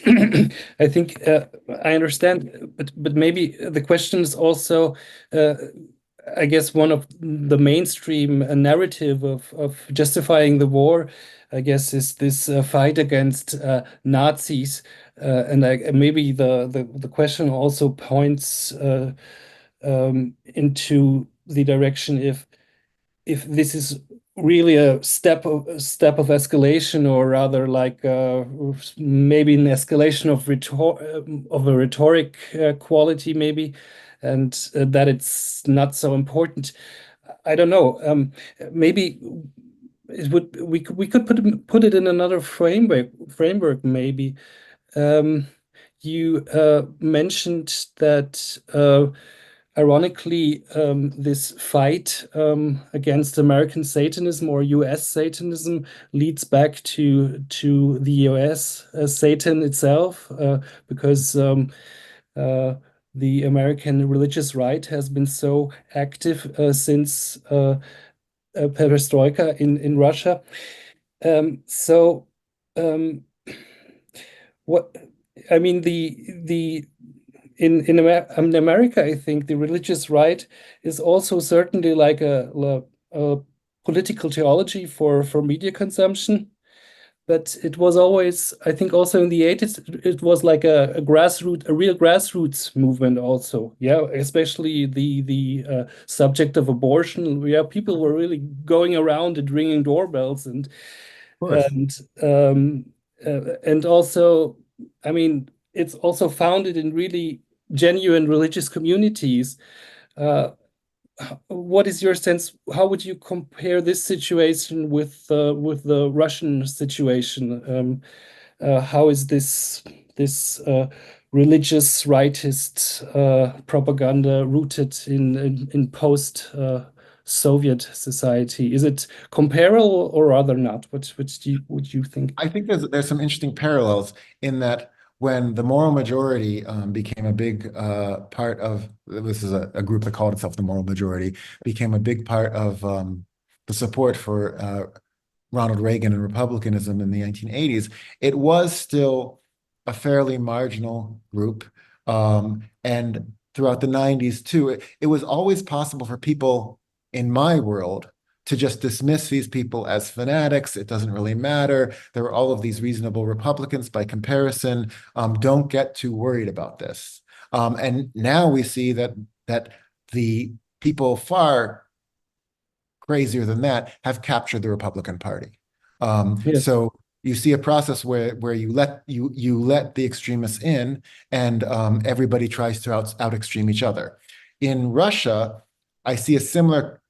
I think I understand, but maybe the question is also, uh, I guess, one of the mainstream narrative of justifying the war, I guess, is this fight against Nazis, and maybe the question also points into the direction if this is really a step of escalation, or rather like maybe an escalation of a rhetoric quality, maybe, and that it's not so important. I don't know. Maybe we could put it in another framework maybe. You mentioned that ironically, this fight against American Satanism or US Satanism leads back to the US Satan itself, because the American religious right has been so active since perestroika in Russia. So, what I mean, the in America, I think the religious right is also certainly like a political theology for media consumption. But it was always, I think, also in the 80s, it was like a real grassroots movement also. Yeah, especially the subject of abortion. Yeah, people were really going around and ringing doorbells,
Of course.
and um, and also, I mean, it's also founded in really genuine religious communities. Uh, what is your sense? How would you compare this situation with the Russian situation? How is this religious rightist propaganda rooted in post Soviet society? Is it comparable or rather not? What would you think?
I think there's some interesting parallels in that when the moral majority became a big part of this is a group that called itself the moral majority became a big part of the support for Ronald Reagan and republicanism in the 1980s. It was still a fairly marginal group, and throughout the 90s too, it was always possible for people in my world to just dismiss these people as fanatics. It doesn't really matter. There are all of these reasonable Republicans by comparison. Don't get too worried about this. And now we see that the people far crazier than that have captured the Republican Party.
Yes.
So you see a process where you let the extremists in, and everybody tries to out extreme each other. In Russia, I see a similar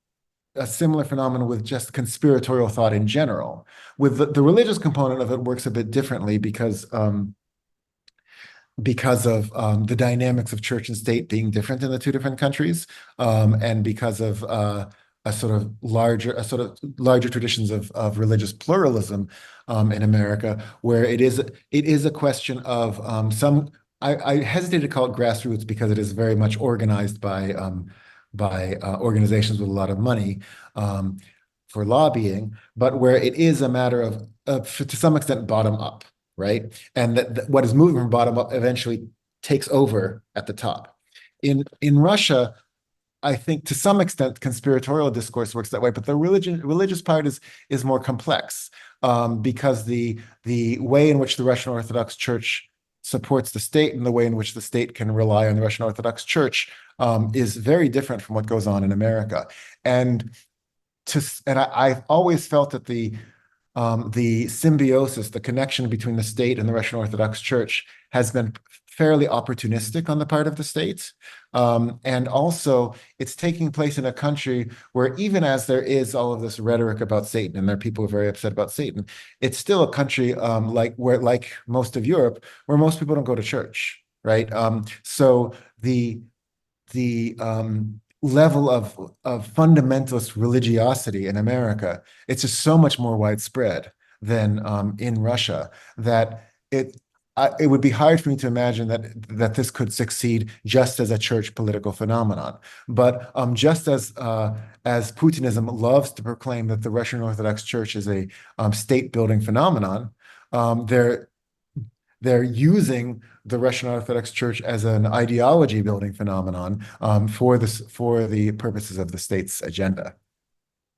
phenomenon with just conspiratorial thought in general. With the religious component of it works a bit differently because of the dynamics of church and state being different in the two different countries, and because of a sort of larger traditions of religious pluralism in America, where it is a question of I hesitate to call it grassroots because it is very much organized by organizations with a lot of money for lobbying, but where it is a matter of to some extent bottom up, right? And that what is moving from bottom up eventually takes over at the top. In Russia, I think to some extent conspiratorial discourse works that way, but the religious part is more complex, because the way in which the Russian Orthodox Church supports the state and the way in which the state can rely on the Russian Orthodox Church is very different from what goes on in America. And I've always felt that the symbiosis, the connection between the state and the Russian Orthodox Church has been fairly opportunistic on the part of the state. And also, it's taking place in a country where, even as there is all of this rhetoric about Satan, and there are people who are very upset about Satan, it's still a country like most of Europe, where most people don't go to church, right? So the level of fundamentalist religiosity in America, it's just so much more widespread than in Russia, that it would be hard for me to imagine that this could succeed just as a church political phenomenon. But just as Putinism loves to proclaim that the Russian Orthodox Church is a state-building phenomenon, they're using the Russian Orthodox Church as an ideology-building phenomenon for the purposes of the state's agenda.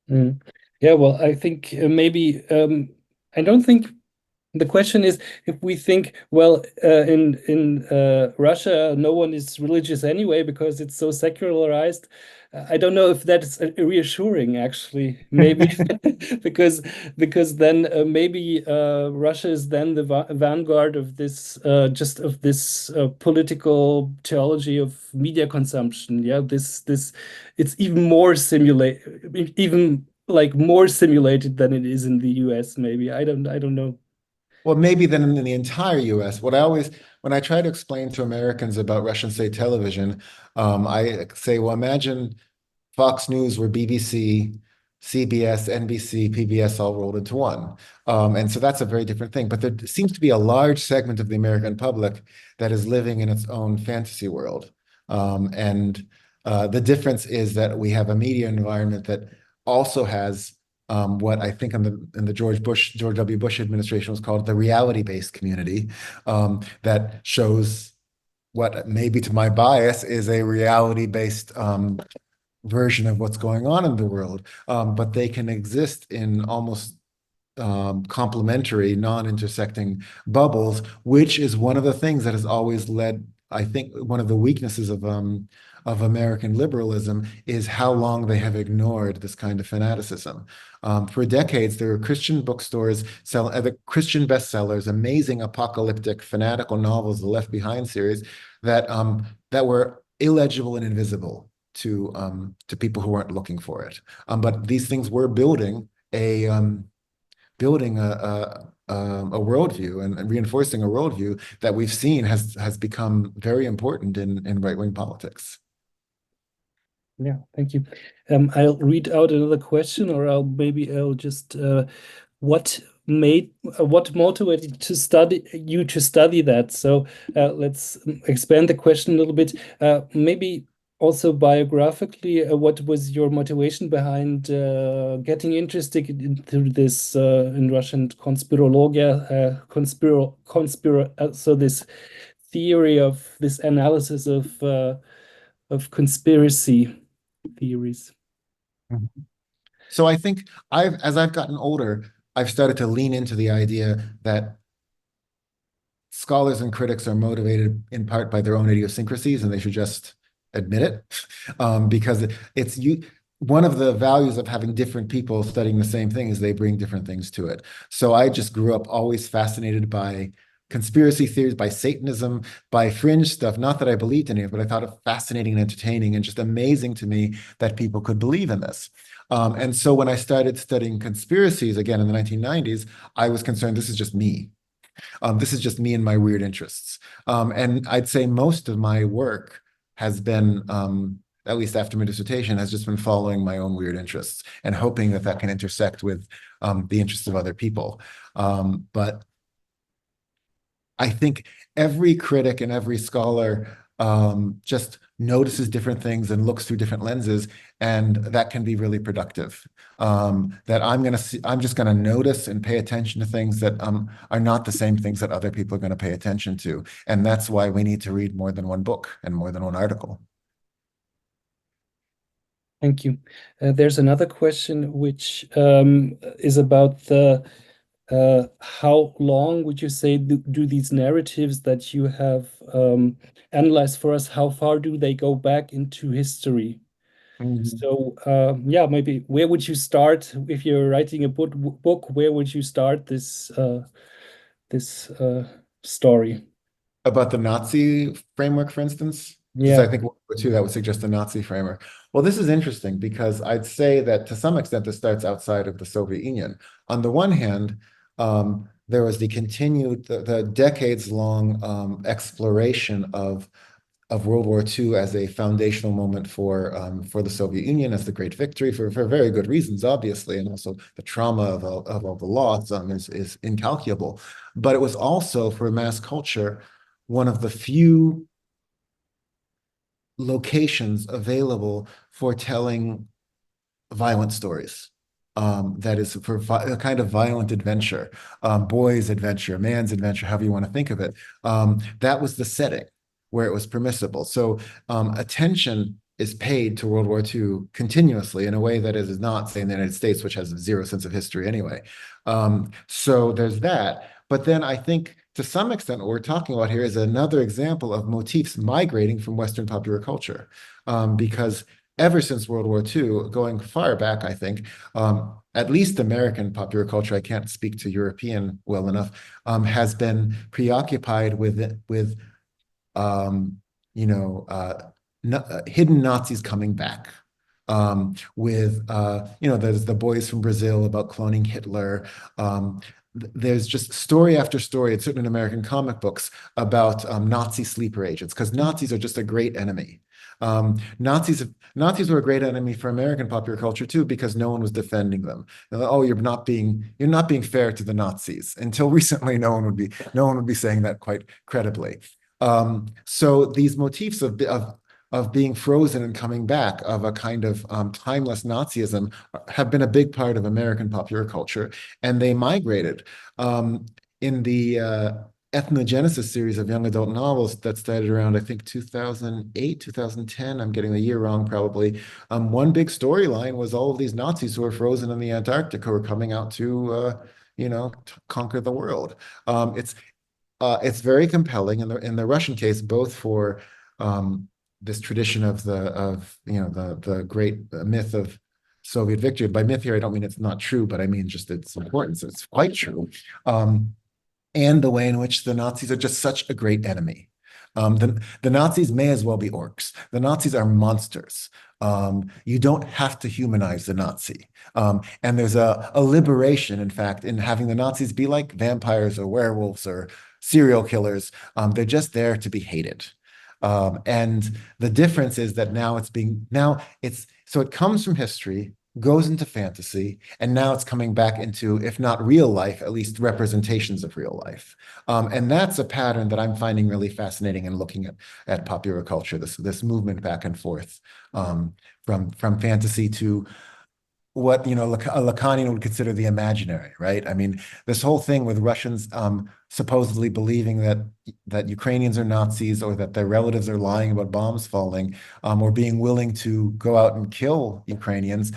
Mm. Yeah, well, I think maybe I don't think the question is if we think, well, in Russia, no one is religious anyway because it's so secularized. I don't know if that's reassuring, actually. Maybe because then maybe Russia is then the vanguard of this just of this political theology of media consumption. Yeah, this it's even more even like more simulated than it is in the US. Maybe I don't know.
Well, maybe then in the entire US. When I try to explain to Americans about Russian state television, I say, well, imagine Fox News were BBC, CBS, NBC, PBS all rolled into one. And so that's a very different thing. But there seems to be a large segment of the American public that is living in its own fantasy world. And the difference is that we have a media environment that also has what I think in the George W. Bush administration was called the reality-based community, that shows what maybe to my bias is a reality-based version of what's going on in the world, but they can exist in almost complementary, non-intersecting bubbles, which is one of the things that has always led, I think, one of the weaknesses of American liberalism is how long they have ignored this kind of fanaticism. For decades, there were Christian bookstores selling the Christian bestsellers, amazing apocalyptic, fanatical novels, the Left Behind series, that were illegible and invisible to people who weren't looking for it. But these things were building a worldview and reinforcing a worldview that we've seen has become very important in right-wing politics.
Yeah, thank you. I'll read out another question, or I'll just what motivated you to study that? So let's expand the question a little bit. Maybe also biographically, what was your motivation behind getting interested into this in Russian conspirologia, so this theory of this analysis of conspiracy theories?
So I think as I've gotten older, I've started to lean into the idea that scholars and critics are motivated in part by their own idiosyncrasies, and they should just admit it, because one of the values of having different people studying the same thing is they bring different things to it. So I just grew up always fascinated by conspiracy theories, by Satanism, by fringe stuff. Not that I believed in it, but I thought it fascinating and entertaining and just amazing to me that people could believe in this. And so when I started studying conspiracies again in the 1990s, I was concerned this is just me. This is just me and my weird interests. And I'd say most of my work has been, at least after my dissertation, has just been following my own weird interests and hoping that that can intersect with the interests of other people. But I think every critic and every scholar just notices different things and looks through different lenses, and that can be really productive. That I'm just gonna notice and pay attention to things that are not the same things that other people are going to pay attention to, and that's why we need to read more than one book and more than one article.
Thank you. There's another question which is about the how long would you say do these narratives that you have analyzed for us, how far do they go back into history?
Mhm.
So yeah, maybe where would you start if you're writing a book? Where would you start this story?
About the Nazi framework, for instance, because I
Yeah.
think World War II, that would suggest the Nazi framework. Well, this is interesting because I'd say that to some extent this starts outside of the Soviet Union. On the one hand, there was the decades-long exploration of World War II as a foundational moment for the Soviet Union, as the great victory, for very good reasons, obviously, and also the trauma of all the loss is incalculable. But it was also for mass culture one of the few locations available for telling violent stories. That is for a kind of violent adventure, boy's adventure, man's adventure, however you want to think of it. That was the setting where it was permissible. So attention is paid to World War II continuously in a way that is not, say, in the United States, which has zero sense of history anyway. So there's that. But then I think to some extent, what we're talking about here is another example of motifs migrating from Western popular culture. Because ever since World War II, going far back, I think, at least American popular culture, I can't speak to European well enough, has been preoccupied with you know, hidden Nazis coming back. There's the boys from Brazil about cloning Hitler. There's just story after story, it's certain in American comic books, about Nazi sleeper agents, because Nazis are just a great enemy. Nazis were a great enemy for American popular culture too, because no one was defending them. Oh, you're not being fair to the Nazis. Until recently, no one would be saying that quite credibly. So these motifs of being frozen and coming back, of a kind of timeless Nazism, have been a big part of American popular culture, and they migrated in the ethnogenesis series of young adult novels that started around, I think, 2008, 2010. I'm getting the year wrong, probably. One big storyline was all of these Nazis who were frozen in the Antarctic who were coming out to conquer the world. It's very compelling in the Russian case, both for this tradition of the great myth of Soviet victory. By myth here, I don't mean it's not true, but I mean just its importance. It's quite true. And the way in which the Nazis are just such a great enemy. The Nazis may as well be orcs. The Nazis are monsters. You don't have to humanize the Nazi. And there's a liberation, in fact, in having the Nazis be like vampires or werewolves or serial killers. They're just there to be hated. And the difference is that so it comes from history, goes into fantasy, and now it's coming back into, if not real life, at least representations of real life. And that's a pattern that I'm finding really fascinating in looking at popular culture, this movement back and forth from fantasy to what a Lacanian would consider the imaginary, right? I mean, this whole thing with Russians supposedly believing that Ukrainians are Nazis or that their relatives are lying about bombs falling, or being willing to go out and kill Ukrainians.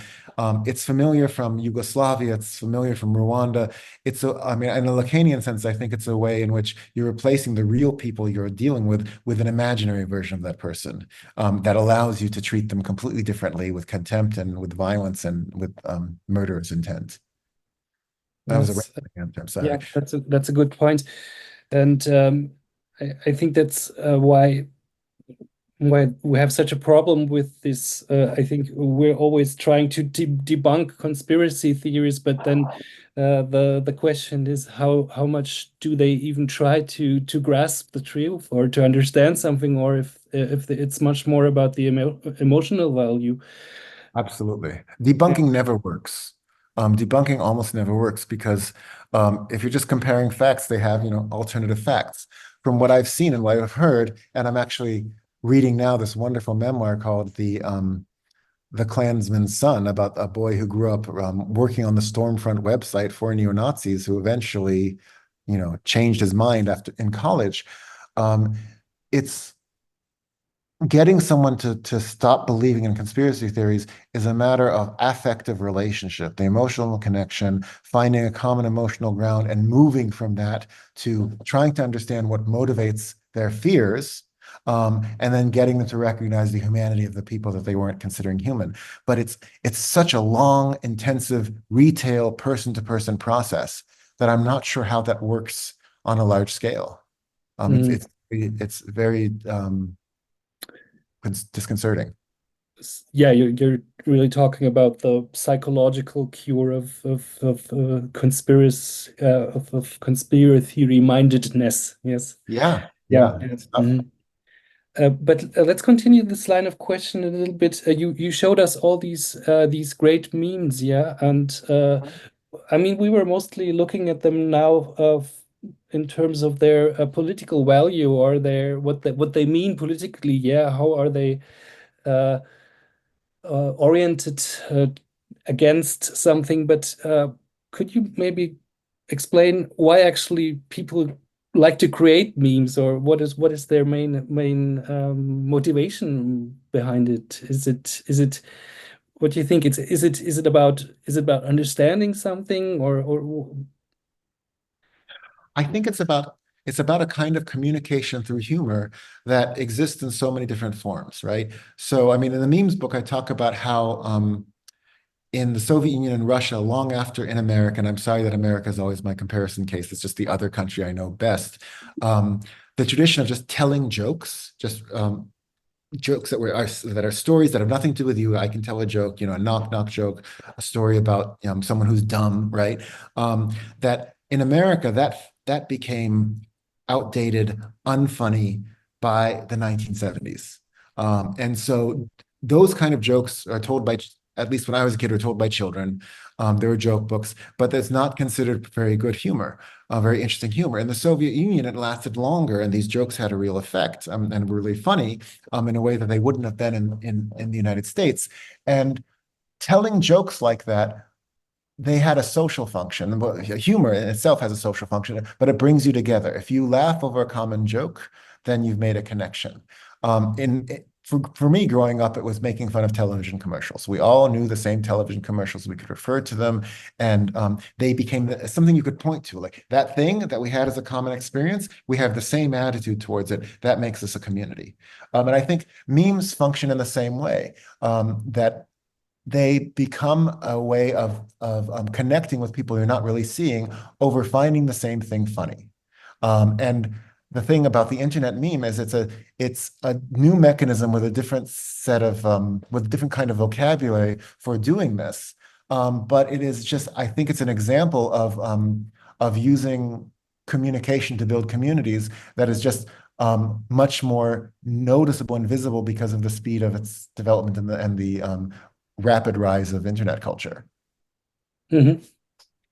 It's familiar from Yugoslavia. It's familiar from Rwanda. I mean, in a Lacanian sense, I think it's a way in which you're replacing the real people you're dealing with an imaginary version of that person, that allows you to treat them completely differently with contempt and with violence and with murderous intent. That was a
Yes.
racist answer. I'm sorry.
Yeah, that's a good point. And I think that's why we have such a problem with this. I think we're always trying to debunk conspiracy theories, but then the question is how much do they even try to grasp the truth or to understand something, or if it's much more about the emotional value.
Absolutely.
Yeah.
Debunking never works. Debunking almost never works because if you're just comparing facts, they have, alternative facts. From what I've seen and what I've heard, and I'm actually reading now this wonderful memoir called The Klansman's Son, about a boy who grew up working on the Stormfront website for neo-Nazis who eventually, changed his mind after in college. Um, it's getting someone to stop believing in conspiracy theories is a matter of affective relationship, the emotional connection, finding a common emotional ground and moving from that to trying to understand what motivates their fears, and then getting them to recognize the humanity of the people that they weren't considering human. But it's such a long, intensive, retail, person-to-person process that I'm not sure how that works on a large scale.
Mm.
It's very disconcerting.
Yeah, you're really talking about the psychological cure of conspiracy of conspiracy theory mindedness. Yes.
Yeah,
Yeah.
yeah,
Yeah.
stuff.
But let's continue this line of question a little bit. You showed us all these great memes, yeah, and I mean we were mostly looking at them now of in terms of their political value or their what they mean politically. Yeah, how are they uh, oriented against something? But could you maybe explain why actually people like to create memes, or what is their main motivation behind it? Is it what do you think? Is it about understanding something, or
I think it's about a kind of communication through humor that exists in so many different forms, right? So, I mean, in the memes book, I talk about how in the Soviet Union and Russia, long after in America, and I'm sorry that America is always my comparison case, it's just the other country I know best. The tradition of just telling jokes, just jokes that are stories that have nothing to do with you. I can tell a joke, a knock knock joke, a story about someone who's dumb, right? That in America that became outdated, unfunny by the 1970s, and so those kind of jokes are told by, at least when I was a kid, were told by children. There were joke books, but that's not considered very good humor, very interesting humor. In the Soviet Union, it lasted longer, and these jokes had a real effect, and were really funny, in a way that they wouldn't have been in the United States. And telling jokes like that, they had a social function. Well, humor in itself has a social function, but it brings you together. If you laugh over a common joke, then you've made a connection. For me, growing up, it was making fun of television commercials. We all knew the same television commercials. We could refer to them, and they became something you could point to. Like that thing that we had as a common experience, we have the same attitude towards it. That makes us a community. And I think memes function in the same way, that they become a way of connecting with people you're not really seeing over finding the same thing funny. And the thing about the internet meme is it's a new mechanism with a different set of with a different kind of vocabulary for doing this. But it is just, I think it's an example of using communication to build communities that is just much more noticeable and visible because of the speed of its development and the rapid rise of internet culture.
Mhm.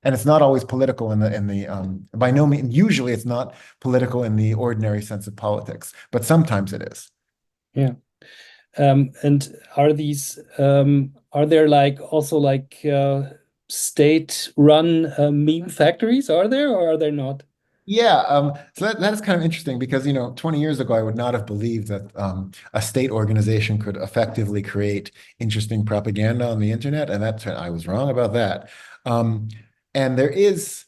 And it's not always political by no means, usually it's not political in the ordinary sense of politics, but sometimes it is.
Yeah. And are there like also like state-run meme factories? Are there or are there not?
Yeah, so that is kind of interesting because, 20 years ago, I would not have believed that a state organization could effectively create interesting propaganda on the internet, and I was wrong about that. Um, and there is,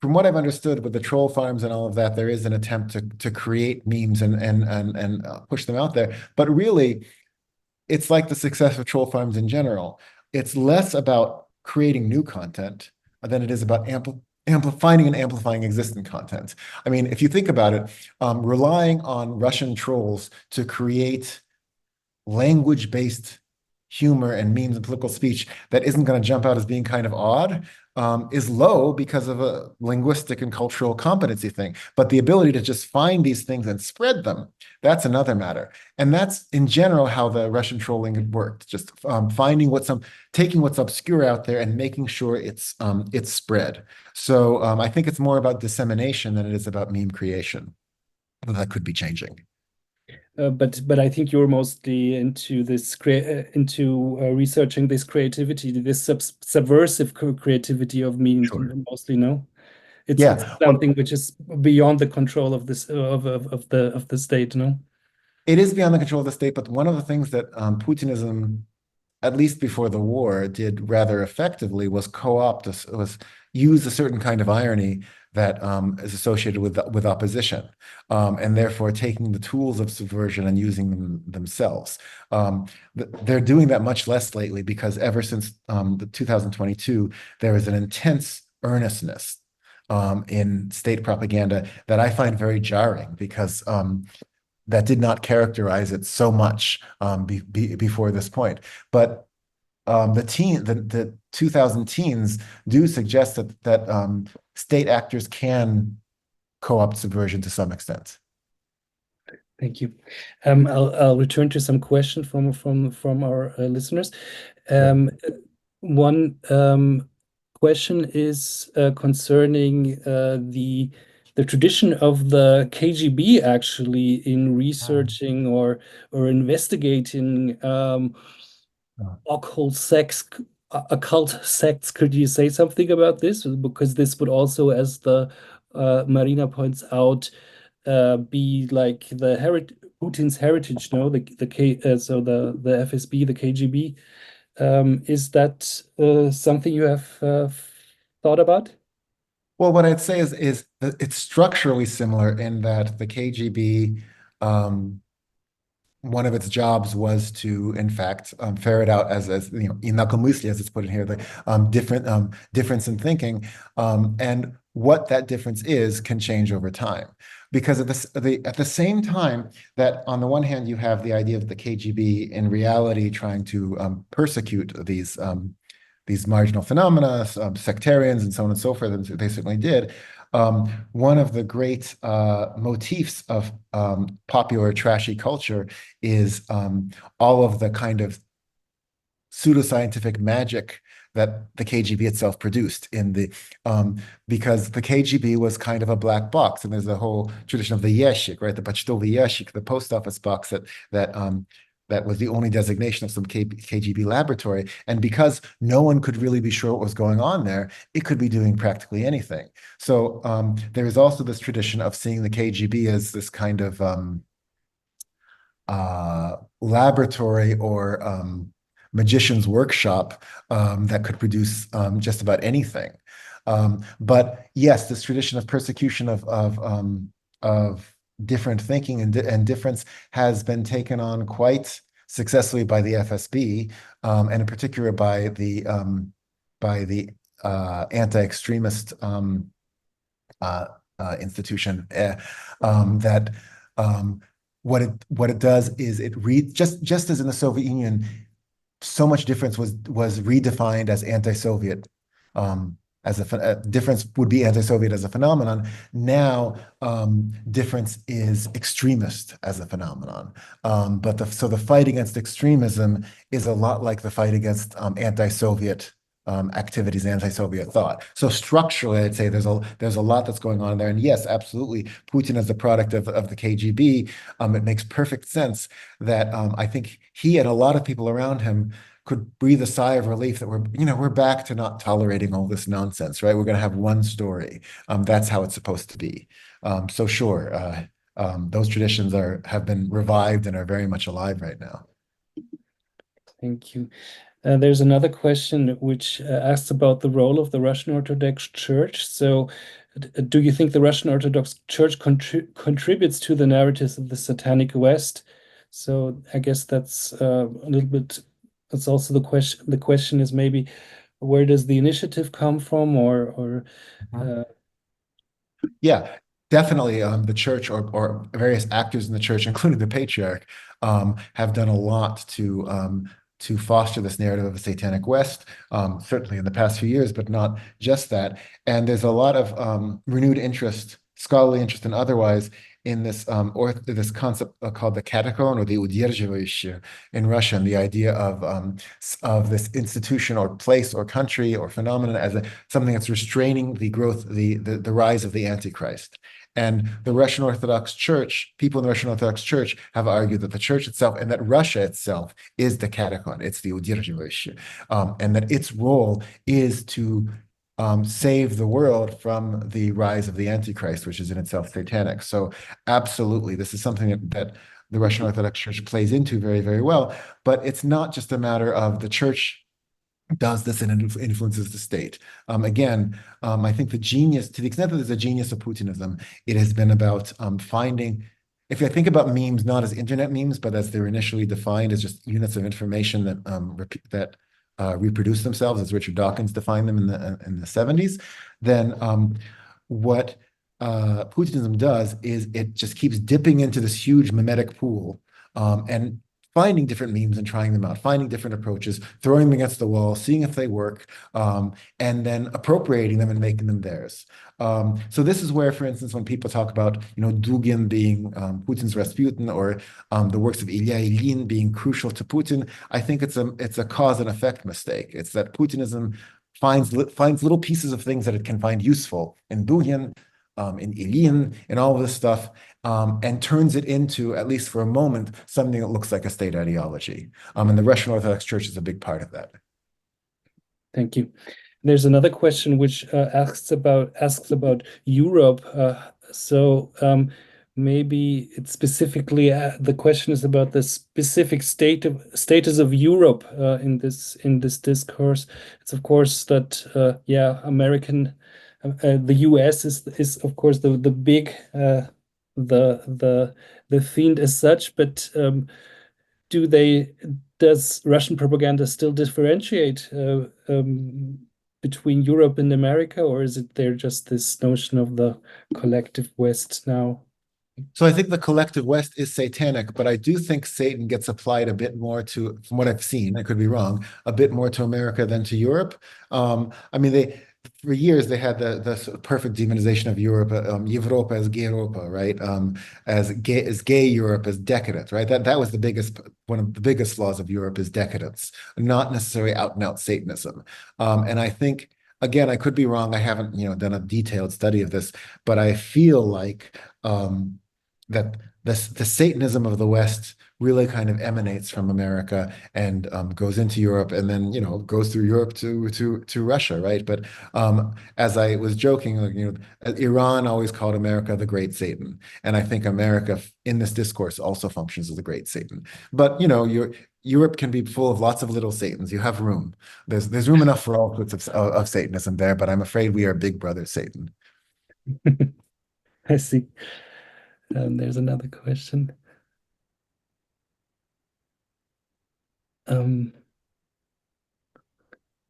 from what I've understood with the troll farms and all of that, there is an attempt to create memes and push them out there. But really, it's like the success of troll farms in general. It's less about creating new content than it is about finding and amplifying existing content. I mean, if you think about it, relying on Russian trolls to create language-based humor and memes and political speech that isn't going to jump out as being kind of odd is low because of a linguistic and cultural competency thing. But the ability to just find these things and spread them, that's another matter. And that's in general how the Russian trolling worked, just taking what's obscure out there and making sure it's spread. So I think it's more about dissemination than it is about meme creation. But that could be changing.
But I think you're mostly into researching this creativity, this subversive creativity of memes,
Sure.
mostly, no? It's
Yeah.
something which is beyond the control of this of the state, no?
It is beyond the control of the state, but one of the things that Putinism, at least before the war, did rather effectively was was use a certain kind of irony that is associated with opposition, and therefore taking the tools of subversion and using them themselves. They're doing that much less lately because ever since the 2022, there is an intense earnestness in state propaganda that I find very jarring because that did not characterize it so much before this point. But the 2000 teens do suggest that state actors can co-opt subversion to some extent.
Thank you. I'll return to some questions from our listeners.
Sure.
One question is concerning the tradition of the KGB actually in researching or investigating occult sects, occult sects. Could you say something about this? Because this would also, as the Marina points out, be like the Putin's heritage, no? So the FSB, the KGB. Is that something you have thought about?
Well, what I'd say is that it's structurally similar in that the KGB, one of its jobs was to, in fact, ferret out as inakомыслие, as it's put in here, the difference in thinking, and what that difference is can change over time. Because at the same time that on the one hand you have the idea of the KGB in reality trying to persecute these marginal phenomena, sectarians, and so on and so forth, and they certainly did. One of the great motifs of popular trashy culture is all of the kind of pseudoscientific magic that the KGB itself produced because the KGB was kind of a black box, and there's a whole tradition of the yeshik, right? The почтовый ящик, the post office box that was the only designation of some KGB laboratory. And because no one could really be sure what was going on there, it could be doing practically anything. So there is also this tradition of seeing the KGB as this kind of laboratory or magician's workshop that could produce just about anything. But yes, this tradition of persecution of different thinking and difference has been taken on quite successfully by the FSB, and in particular by the anti-extremist institution. That what it does is it just as in the Soviet Union, so much difference was redefined as anti-Soviet. As a difference would be anti-Soviet as a phenomenon. Now, difference is extremist as a phenomenon. So the fight against extremism is a lot like the fight against anti-Soviet activities, anti-Soviet thought. So structurally, I'd say there's a lot that's going on there. And yes, absolutely, Putin is the product of the KGB. It makes perfect sense that I think he and a lot of people around him could breathe a sigh of relief that we're back to not tolerating all this nonsense, right? We're going to have one story. That's how it's supposed to be. So sure, those traditions have been revived and are very much alive right now.
Thank you. There's another question which asks about the role of the Russian Orthodox Church. So, do you think the Russian Orthodox Church contributes to the narratives of the Satanic West? So, I guess that's a little bit. That's also the question. The question is maybe where does the initiative come from, or
Yeah, definitely. The church or various actors in the church, including the patriarch, have done a lot to foster this narrative of a satanic West, certainly in the past few years, but not just that. And there's a lot of renewed interest, scholarly interest and otherwise, in this or this concept called the catechon or the udерживающее in Russian, the idea of this institution or place or country or phenomenon as something that's restraining the growth, the rise of the Antichrist. And the Russian Orthodox Church, people in the Russian Orthodox Church have argued that the church itself and that Russia itself is the catechon, it's the удерживающее, and that its role is to save the world from the rise of the Antichrist, which is in itself satanic. So absolutely, this is something that the Russian Orthodox Church plays into very, very well. But it's not just a matter of the church does this and influences the state. Again, I think the genius, to the extent that there's a genius of Putinism, it has been about finding, if you think about memes not as internet memes, but as they're initially defined as just units of information that reproduce themselves, as Richard Dawkins defined them in the 70s, then what Putinism does is it just keeps dipping into this huge mimetic pool and finding different memes and trying them out, finding different approaches, throwing them against the wall, seeing if they work, and then appropriating them and making them theirs. So this is where, for instance, when people talk about, Dugin being Putin's Rasputin or the works of Ilya Ilyin being crucial to Putin, I think it's a cause and effect mistake. It's that Putinism finds little pieces of things that it can find useful in Dugin, in Ilyin, and all of this stuff, and turns it into, at least for a moment, something that looks like a state ideology. And the Russian Orthodox Church is a big part of that.
Thank you. There's another question which asks about Europe. Maybe it's specifically the question is about the specific status of Europe in this discourse. It's of course that the US is of course the big the fiend as such, but does Russian propaganda still differentiate between Europe and America, or is it there just this notion of the collective West now?
So I think the collective West is satanic, but I do think Satan gets applied a bit more to, from what I've seen, I could be wrong, a bit more to America than to Europe. For years they had the sort of perfect demonization of Europe, Europa as gay Europa, right? As gay Europe as decadent, right? That was one of the biggest flaws of Europe is decadence, not necessarily out and out Satanism. And I think, again, I could be wrong. I haven't, done a detailed study of this, but I feel like that the Satanism of the West really kind of emanates from America and goes into Europe and then goes through Europe to Russia, right? But as I was joking, Iran always called America the Great Satan, and I think America in this discourse also functions as the Great Satan. But Europe can be full of lots of little Satans. You have room. There's room enough for all sorts of Satanism there, but I'm afraid we are Big Brother Satan.
I see. There's another question.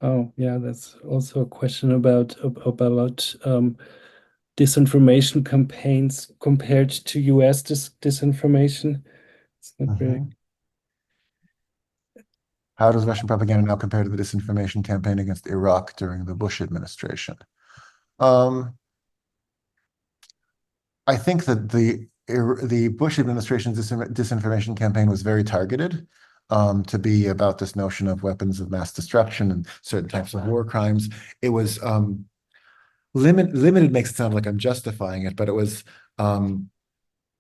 Oh yeah, that's also a question about disinformation campaigns compared to US disinformation. It's not very.
How does Russian propaganda now compare to the disinformation campaign against Iraq during the Bush administration? I think that the Bush administration's disinformation campaign was very targeted to be about this notion of weapons of mass destruction and certain types of war crimes. It was limited makes it sound like I'm justifying it, but it was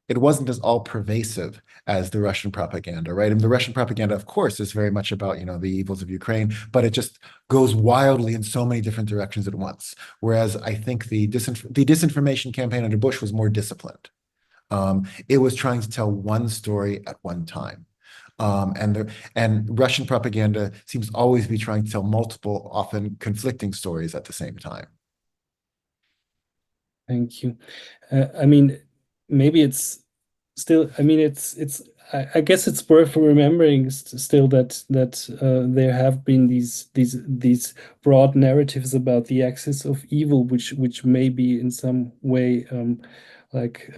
it wasn't as all pervasive as the Russian propaganda, right? And the Russian propaganda, of course, is very much about, the evils of Ukraine, but it just goes wildly in so many different directions at once. Whereas I think the disinformation campaign under Bush was more disciplined. It was trying to tell one story at one time. And Russian propaganda seems to always be trying to tell multiple, often conflicting stories at the same time.
Thank you. I mean, maybe it's still, I mean, I guess it's worth remembering still that there have been these broad narratives about the axis of evil, which may be in some way like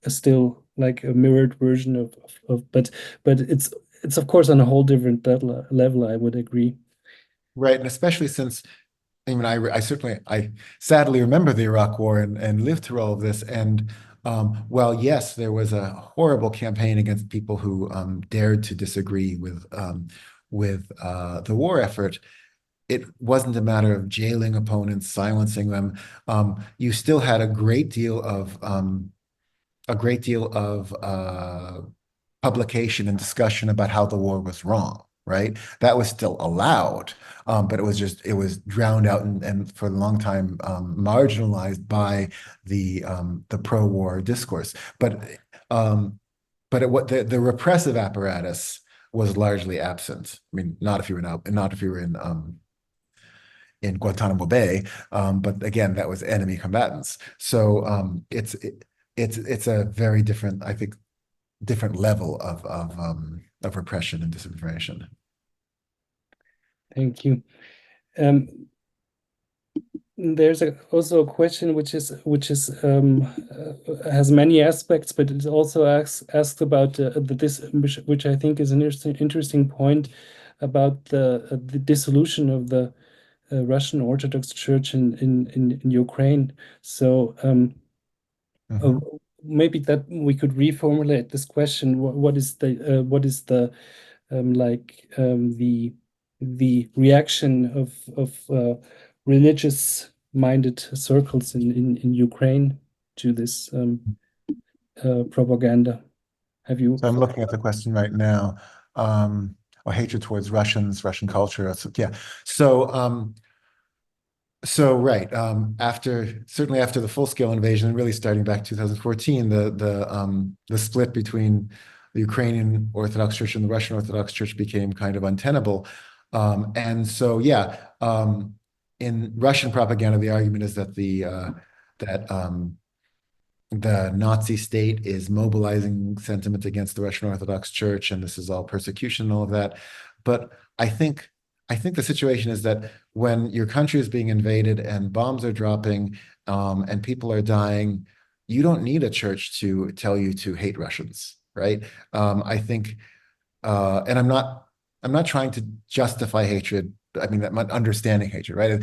still like a mirrored version but it's of course on a whole different level, I would agree.
Right, and especially since I sadly remember the Iraq War and lived through all of this. And while yes, there was a horrible campaign against people who dared to disagree with the war effort, it wasn't a matter of jailing opponents, silencing them. You still had a great deal of publication and discussion about how the war was wrong, right? That was still allowed, but it was drowned out and for a long time marginalized by the pro-war discourse. What the repressive apparatus was largely absent. I mean, not if you were in Guantanamo Bay, but again, that was enemy combatants. So it's a very different, I think, different level of repression and disinformation.
Thank you. There's also a question which has many aspects, but it also asks about this, which I think is an interesting point about the dissolution of the Russian Orthodox Church in Ukraine. So maybe that we could reformulate this question. What is the the reaction of religious-minded circles in Ukraine to this propaganda? Have you?
So I'm looking at the question right now. Or hatred towards Russians, Russian culture. Yeah. So right certainly after the full-scale invasion, really starting back 2014, the split between the Ukrainian Orthodox Church and the Russian Orthodox Church became kind of untenable. And so in Russian propaganda, the argument is that the Nazi state is mobilizing sentiment against the Russian Orthodox Church, and this is all persecution and all of that. But I think the situation is that when your country is being invaded and bombs are dropping and people are dying, you don't need a church to tell you to hate Russians, right? I think, and I'm not trying to justify hatred. I mean, I'm understanding hatred, right?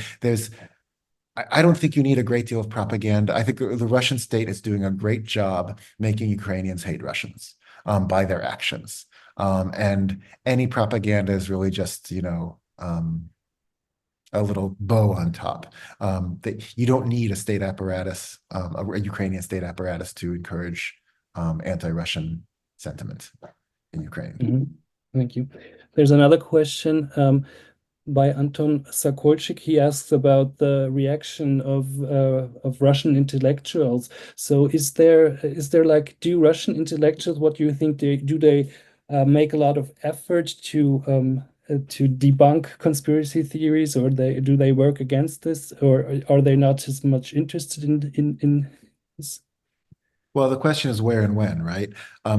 I don't think you need a great deal of propaganda. I think the Russian state is doing a great job making Ukrainians hate Russians by their actions. And any propaganda is really just, a little bow on top. You don't need a state apparatus, a Ukrainian state apparatus to encourage anti-Russian sentiment in Ukraine.
Mm-hmm. Thank you. There's another question by Anton Sakolchik. He asks about the reaction of Russian intellectuals. So is there like, do Russian intellectuals, what do you think do they make a lot of effort to debunk conspiracy theories, or do they work against this, or are they not as much interested in this?
Well, the question is where and when, right?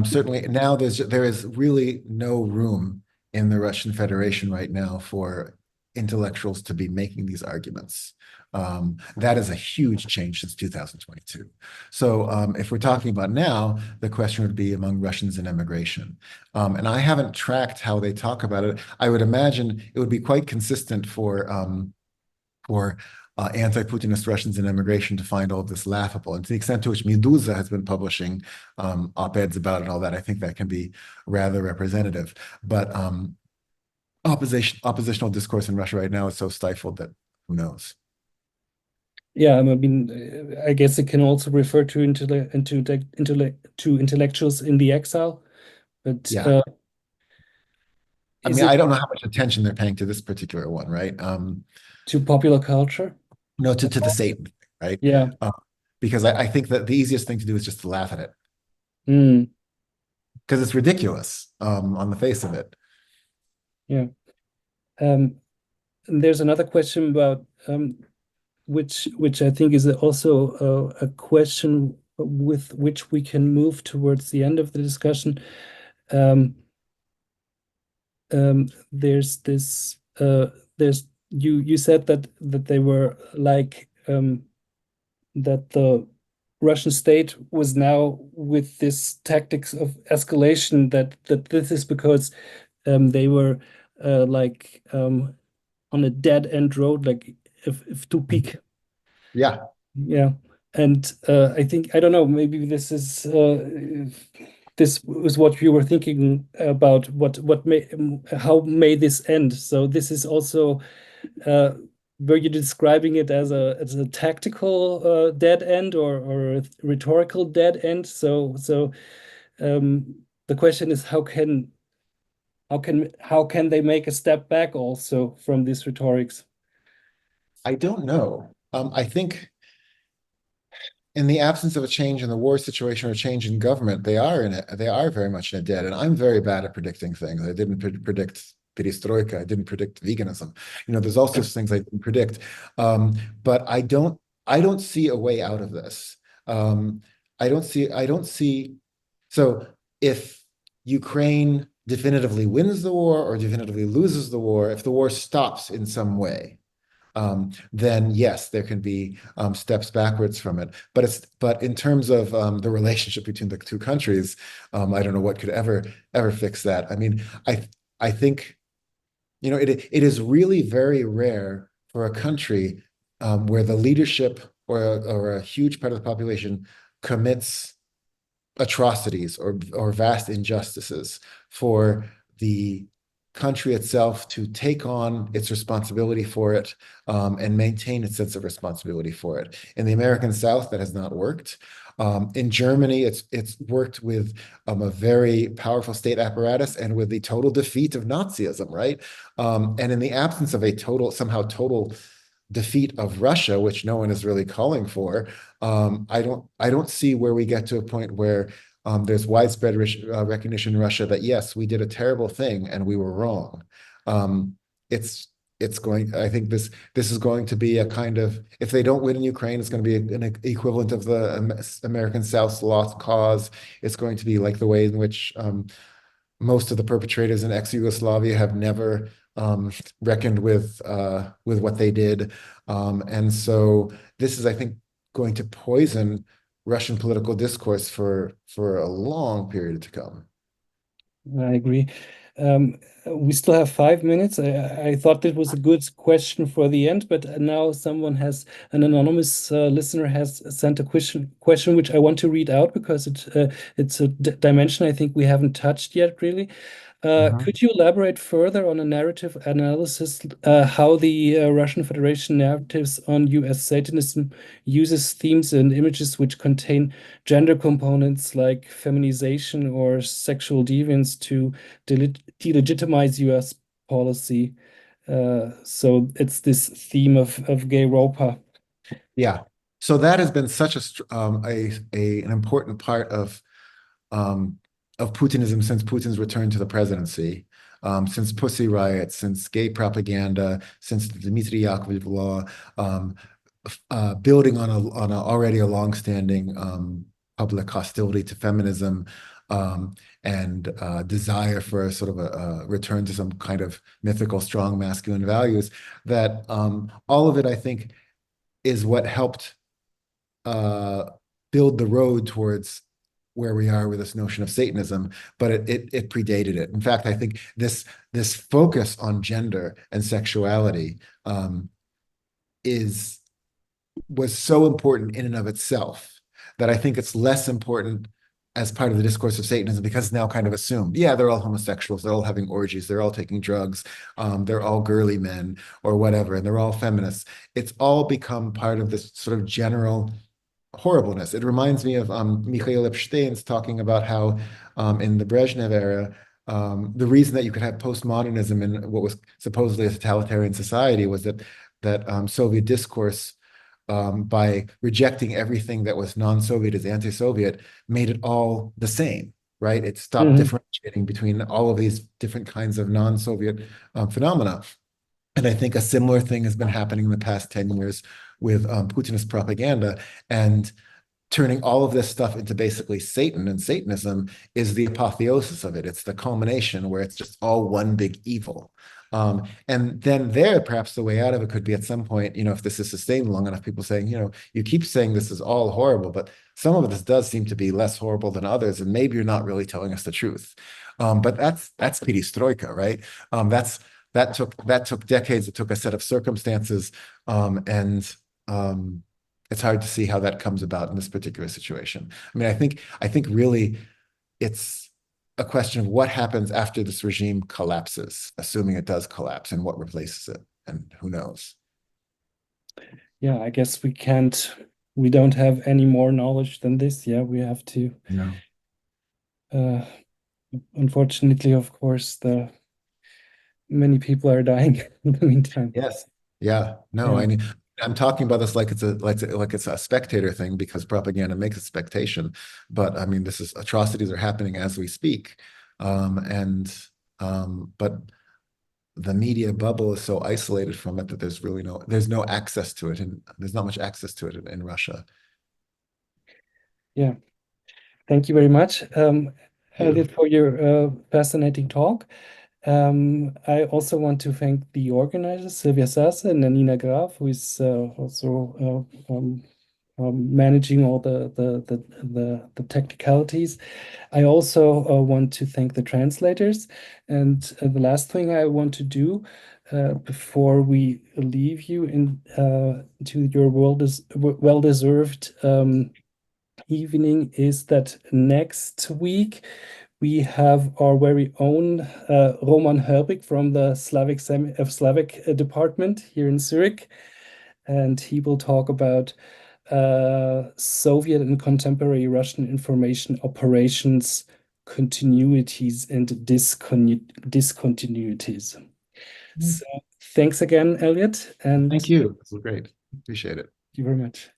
Certainly now there is really no room in the Russian Federation right now for intellectuals to be making these arguments. That is a huge change since 2022. So if we're talking about now, the question would be among Russians in emigration. And I haven't tracked how they talk about it. I would imagine it would be quite consistent for anti-Putinist Russians in emigration to find all of this laughable. And to the extent to which Meduza has been publishing op-eds about it and all that, I think that can be rather representative. But oppositional discourse in Russia right now is so stifled that who knows?
Yeah, I mean, I guess it can also refer to to intellectuals in the exile, but
Yeah. I
is
mean,
it
I don't know how much attention they're paying to this particular one, right?
to popular culture?
No, to the Satan, right?
Yeah.
Uh, because I think that the easiest thing to do is just to laugh at it
Mm,
because it's ridiculous on the face of it.
yeah. Um, and there's another question about which I think is also a question with which we can move towards the end of the discussion. Um, there's this there's you said that they were like that the Russian state was now with this tactics of escalation, that this is because they were like on a dead end road, like if to peak.
Yeah,
Yeah. And I think, I don't know, maybe this is what you were thinking about, what may how may this end. So this is also were you describing it as a tactical dead end, or a rhetorical dead end? So the question is, how can they make a step back also from these rhetorics?
I don't know. I think in the absence of a change in the war situation or a change in government, they are very much in a dead. And I'm very bad at predicting things. I didn't predict perestroika. I didn't predict veganism. You know, there's all sorts of things I didn't predict. But I don't see a way out of this. I don't see. So if Ukraine definitively wins the war or definitively loses the war, if the war stops in some way, then yes, there can be steps backwards from it. But in terms of the relationship between the two countries, I don't know what could ever fix that. I mean, I think it is really very rare for a country where the leadership or a huge part of the population commits atrocities or vast injustices for the country itself to take on its responsibility for it and maintain its sense of responsibility for it. In the American South, that has not worked. In Germany, it's worked with a very powerful state apparatus and with the total defeat of Nazism, right? And in the absence of a somehow total defeat of Russia, which no one is really calling for, I don't see where we get to a point where there's widespread recognition in Russia that yes, we did a terrible thing and we were wrong. Um, it's I think this is going to be a kind of, if they don't win in Ukraine, it's going to be an equivalent of the American South's lost cause. It's going to be like the way in which most of the perpetrators in ex-Yugoslavia have never reckoned with what they did. And so this is, I think, going to poison Russian political discourse for a long period to come.
I agree. We still have 5 minutes. I thought that was a good question for the end, but now an anonymous listener has sent a question which I want to read out because it's a dimension I think we haven't touched yet, really.
Mhm.
Could you elaborate further on a narrative analysis, how the Russian Federation narratives on US Satanism uses themes and images which contain gender components like feminization or sexual deviance to delegitimize US policy? So it's this theme of gay ropa.
Yeah. So that has been such an important part of Putinism since Putin's return to the presidency, since Pussy Riot, since gay propaganda, since the Dmitry Yakovlev law, building on already a longstanding public hostility to feminism, and desire for a sort of a return to some kind of mythical, strong masculine values. That all of it, I think, is what helped uh, build the road towards where we are with this notion of Satanism, but it predated it. In fact, I think this focus on gender and sexuality is was so important in and of itself that I think it's less important as part of the discourse of Satanism because it's now kind of assumed. Yeah, they're all homosexuals, they're all having orgies, they're all taking drugs, they're all girly men or whatever, and they're all feminists. It's all become part of this sort of general horribleness. It reminds me of Mikhail Epstein's talking about how in the Brezhnev era, the reason that you could have postmodernism in what was supposedly a totalitarian society was that Soviet discourse, by rejecting everything that was non-Soviet as anti-Soviet, made it all the same, right? It stopped differentiating between all of these different kinds of non-Soviet phenomena. And I think a similar thing has been happening in the past 10 years with Putinist propaganda. And turning all of this stuff into basically Satan and Satanism is the apotheosis of it. It's the culmination where it's just all one big evil. And then there, perhaps the way out of it could be at some point, if this is sustained long enough, people saying, you keep saying this is all horrible, but some of this does seem to be less horrible than others, and maybe you're not really telling us the truth. But that's perestroika, right? That took decades. It took a set of circumstances, and it's hard to see how that comes about in this particular situation. I mean, I think really it's a question of what happens after this regime collapses, assuming it does collapse, and what replaces it, and who knows.
Yeah, I guess we don't have any more knowledge than this. Yeah, we have to.
No.
Unfortunately, of course, many people are dying in the meantime.
Yes. Yeah. No,
Yeah.
I mean, I'm talking about this like it's a spectator thing because propaganda makes expectation. But I mean, atrocities are happening as we speak. But the media bubble is so isolated from it that there's no access to it, and there's not much access to it in Russia.
Yeah. Thank you very much, Eliot, for your fascinating talk. I also want to thank the organizers, Sylvia Sasse and Nina Graf, who is also managing all the technicalities. I also want to thank the translators. And the last thing I want to do before we leave you to your well-deserved evening is that next week we have our very own Roman Herbig from the Slavic department here in Zurich, and he will talk about Soviet and contemporary Russian information operations, continuities and discontinuities. So thanks again, Eliot, and
Thank you. This was great. Appreciate it.
thank you very much.